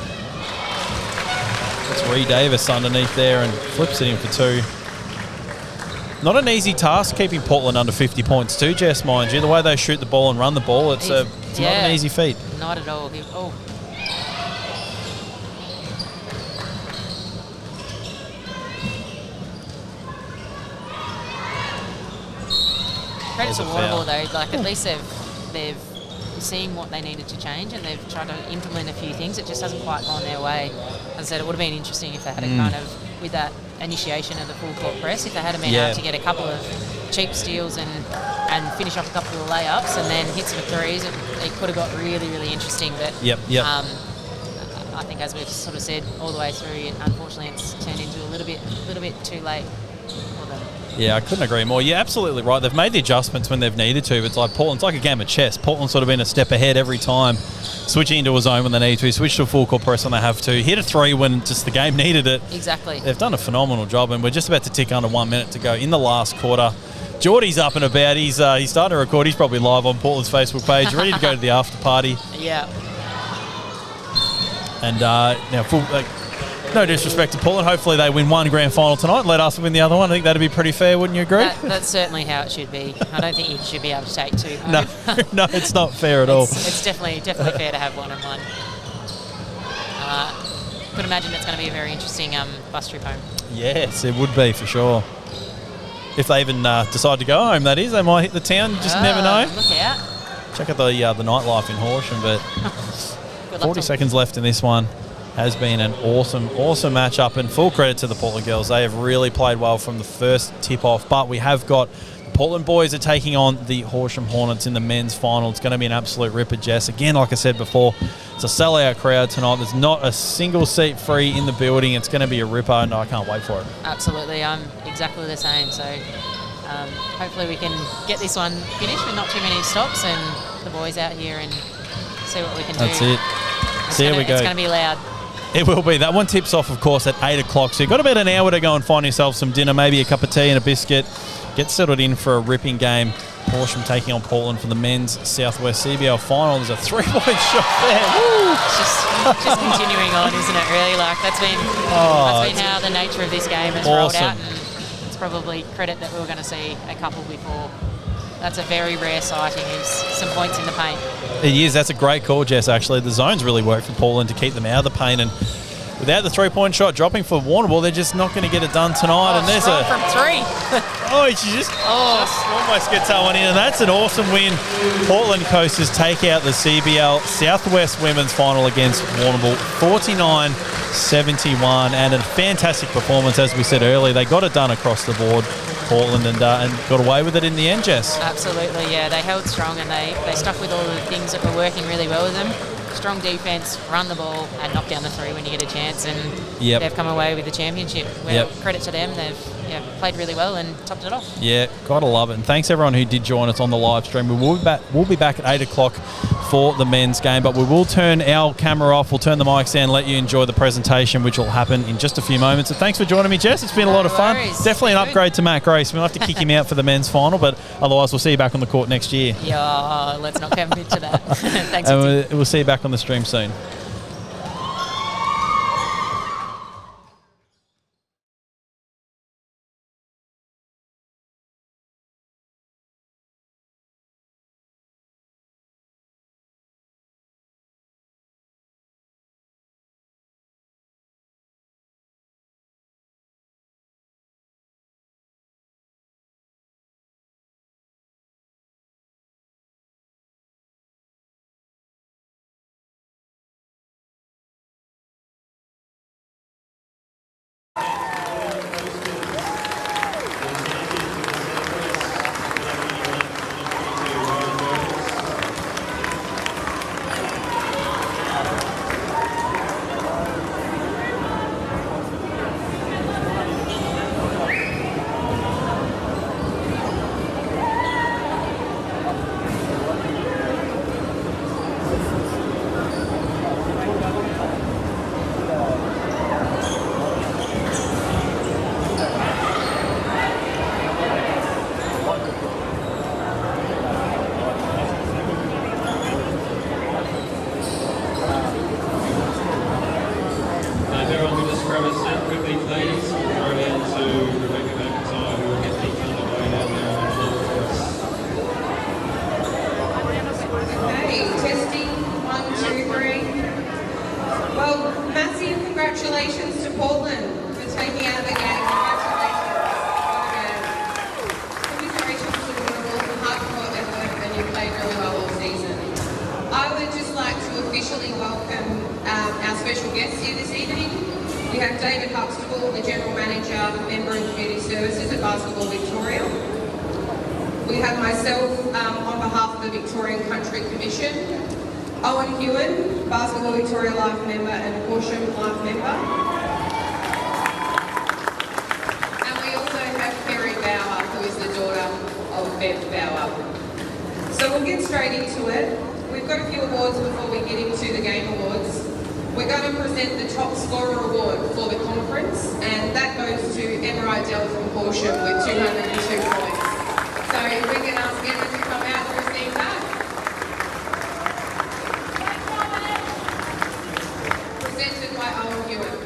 It's Ree Davis underneath there and flips it in for two. Not an easy task keeping Portland under 50 points too, Jess, mind you. The way they shoot the ball and run the ball, it's not an easy feat. Not at all. Credit to Warrnambool though, like at least they've seen what they needed to change and they've tried to implement a few things. It just hasn't quite gone their way. As I said, it would have been interesting if they had a kind of, with that initiation of the full court press, if they had been able to get a couple of cheap steals and finish off a couple of layups and then hit some threes, it could have got really, really interesting. But I think as we've sort of said all the way through, unfortunately it's turned into a little bit too late for them. Yeah, I couldn't agree more. You're absolutely right. They've made the adjustments when they've needed to. But it's like Portland's like a game of chess. Portland's sort of been a step ahead every time, switching into a zone when they need to, switch to a full court press when they have to, hit a three when just the game needed it. Exactly. They've done a phenomenal job, and we're just about to tick under 1 minute to go in the last quarter. Geordie's up and about. He's starting to record. He's probably live on Portland's Facebook page, ready to go to the after party. Yeah. And now No disrespect to Portland. Hopefully they win one grand final tonight and let us win the other one. I think that'd be pretty fair, wouldn't you agree? That's certainly how it should be. I don't think you should be able to take two home. No, it's not fair at all. It's definitely fair to have one and one. Could imagine it's going to be a very interesting bus trip home. Yes, it would be for sure. If they even decide to go home, that is, they might hit the town. You just never know. Look out! Check out the nightlife in Horsham. But 40 seconds left in this one. Has been an awesome matchup, and full credit to the Portland girls. They have really played well from the first tip-off, but we have got the Portland boys are taking on the Horsham Hornets in the men's final. It's going to be an absolute ripper, Jess. Again, like I said before, it's a sellout crowd tonight. There's not a single seat free in the building. It's going to be a ripper, and I can't wait for it. Absolutely. I'm exactly the same, so hopefully we can get this one finished with not too many stops and the boys out here and see what we can do. That's it. So here we go. It's going to be loud. It will be. That one tips off, of course, at 8 o'clock. So you've got about an hour to go and find yourself some dinner, maybe a cup of tea and a biscuit. Get settled in for a ripping game. Horsham taking on Portland for the men's Southwest CBL final. There's a 3-point shot there. Woo! It's just continuing on, isn't it, really? Like, that's been how the nature of this game has rolled out. And it's probably credit that we were going to see a couple before. That's a very rare sighting, is some points in the paint. It is. That's a great call, Jess, actually. The zones really work for Portland to keep them out of the paint, and without the 3-point shot dropping for Warrnambool, they're just not going to get it done tonight. And there's from three. She just almost gets that one in, and that's an awesome win. Portland Coasters take out the CBL Southwest Women's Final against Warrnambool, 49-71, and a fantastic performance, as we said earlier. They got it done across the board, Portland, and got away with it in the end, Jess. Absolutely, yeah. They held strong, and they stuck with all the things that were working really well with them. Strong defence, run the ball, and knock down the three when you get a chance, and they've come away with the championship. Well, credit to them. They've played really well and topped it off. Yeah, gotta love it. And thanks everyone who did join us on the live stream. We'll be back at 8 o'clock for the men's game, but we will turn our camera off. We'll turn the mics down, let you enjoy the presentation, which will happen in just a few moments. So thanks for joining me, Jess. It's been a lot of fun. Definitely an upgrade to Matt Grace. We'll have to kick him out for the men's final, but otherwise we'll see you back on the court next year. Yeah, let's not commit to that. Thanks. We'll see you back on the stream soon. Congratulations to Portland for taking out the game. Congratulations to the Warrnambool for hard fought effort, and you played really well all season. I would just like to officially welcome our special guests here this evening. We have David Huxtable, the General Manager, Member of Community Services at Basketball Victoria. We have myself on behalf of the Victorian Country Commission, Owen Hewen, Basketball Victoria Life Member and Horsham Life Member. And we also have Kerry Bauer, who is the daughter of Bev Bauer. So we'll get straight into it. We've got a few awards before we get into the game awards. We're going to present the Top Scorer Award for the conference, and that goes to Emma Idell from Horsham with 202 points. So if we can ask Emma to come out and receive that. Presented by Owen Hewen.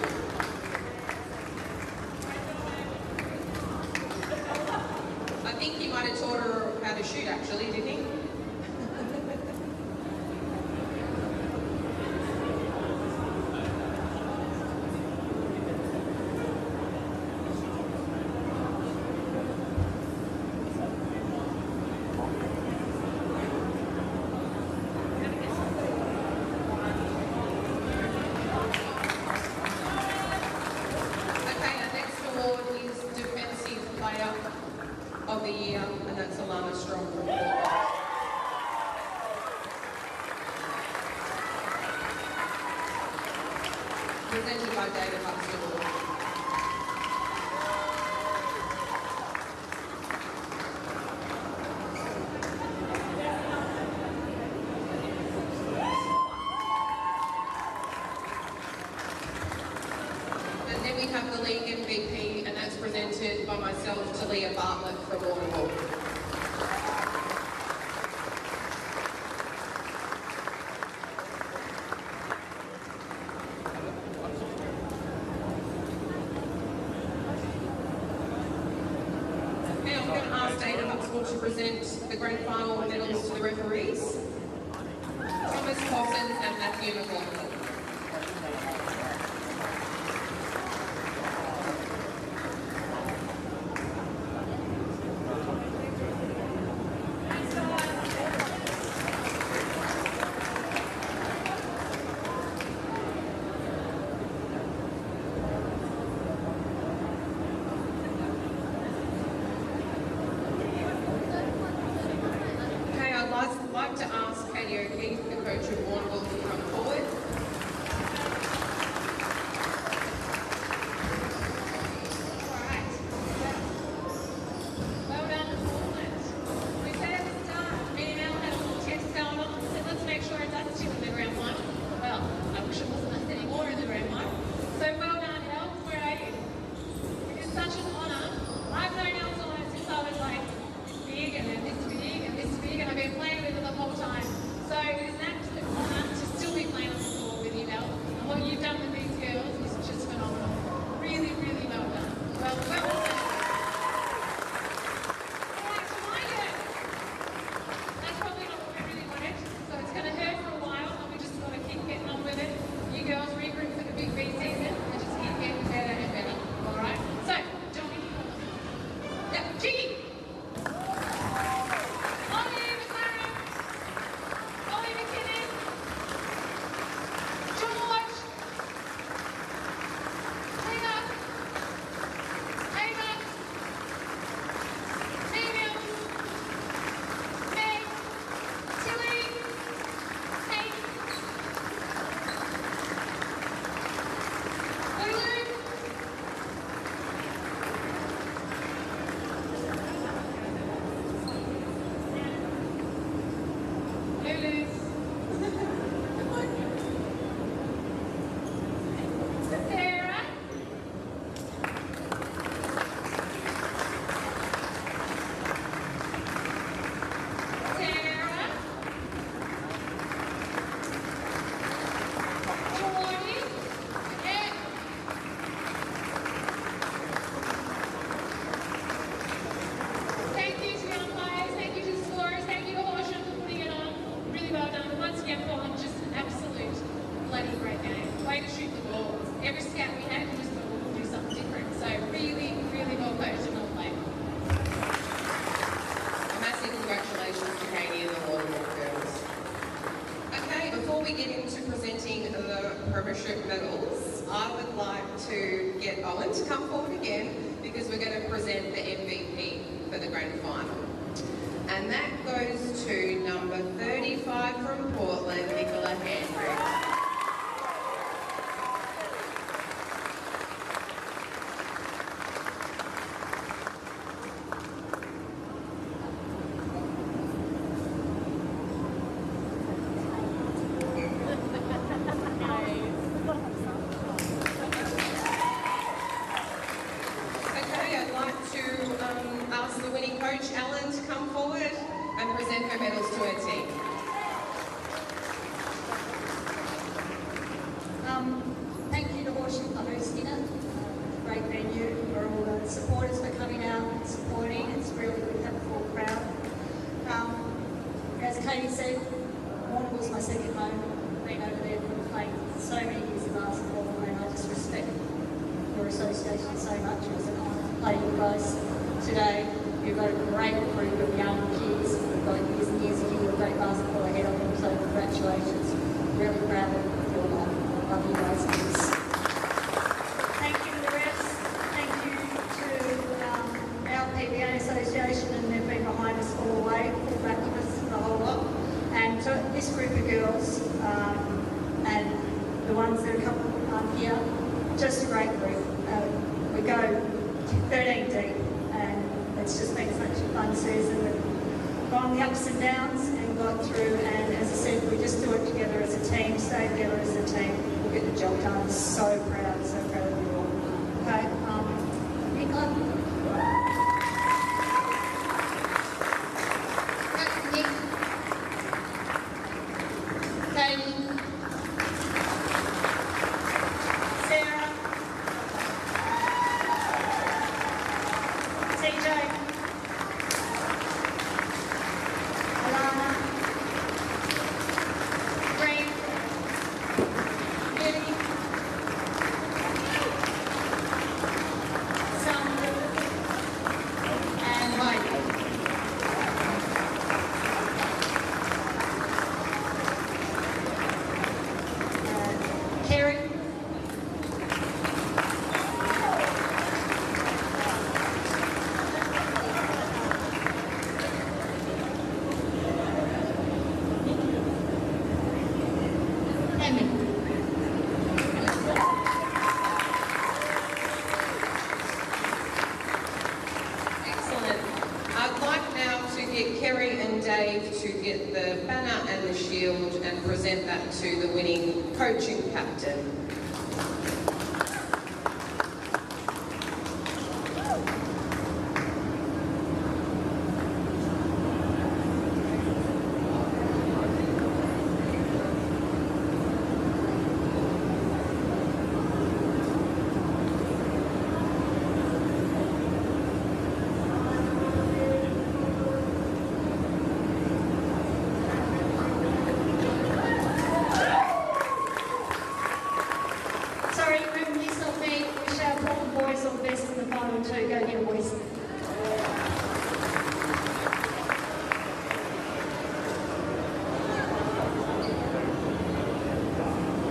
presented by David Huxtable. And then we have the league MVP, and that's presented by myself to Leah Bartlett from Warrnambool. To present the grand final medals to the referees, Thomas Coffin and Matthew McLaughlin. I'd like to ask Katie O'Keefe, the coach of Warrnambool, to come forward. Alright. Well done, Portland. We said at the start, me and Al had a little test going on, so let's make sure it does stick in the grand one. Well, I wish it wasn't us anymore in the grand one. So well done, Al. Where are you? It is such an honour. I've known Al's honour since I was like big and then this big and this big, and I've been playing with it the whole time. So it is an absolute honour to still be playing on the floor with you, Mel. And what you've done with these girls is just phenomenal. Really, really well done. Well done. Alright, so my turn. That's probably not what we really wanted, so it's going to hurt for a while, and we just got to keep getting on with it. You girls regroup for the big B season and just keep getting better and better. Alright? So, Johnny. Yep, Jiggy. Every scout we had, we just thought we'll do something different. So really, really well coached and well played. A massive congratulations to Katie and the Warrnambool girls. Okay, before we get into presenting the premiership medals, I would like to get Owen to come forward again because we're going to present the MVP for the grand final. And that goes to number 35 from Portland, Nicola Andrews. Ask the winning coach, Ellen, to come forward and present her medals to her team. Thank you to Horsham for hosting it. Great venue for all the supporters for coming out and supporting. It's really good to have a full crowd. As Katie said, Warrnambool's my second home. I've been over there for playing so many years of basketball, and I just respect your association so much. It was an honour to play you guys today. You've got a great group of young kids. You've got years and years of great basketball ahead of them, so congratulations. Really proud of your lot. Love you guys. Thank you to the refs. Thank you to our PBA Association, and they've been behind us all the way, all back to us the whole lot. And to this group of girls, and the ones that are here. Just a great group. We go 13 deep, and it's just been such a fun season. We've gone the ups and downs and got through, and as I said, we just do it together as a team, stay together as a team, we'll get the job done. So proud of you all. Okay, Nicola? Nick. Katie. Sarah? TJ? Alana? Green. Billy? Sam? And Mike? Kerry? Emmy? Excellent. I'd like now to get Kerry and Dave to get the banner and the shield and present that to the winning coaching captain.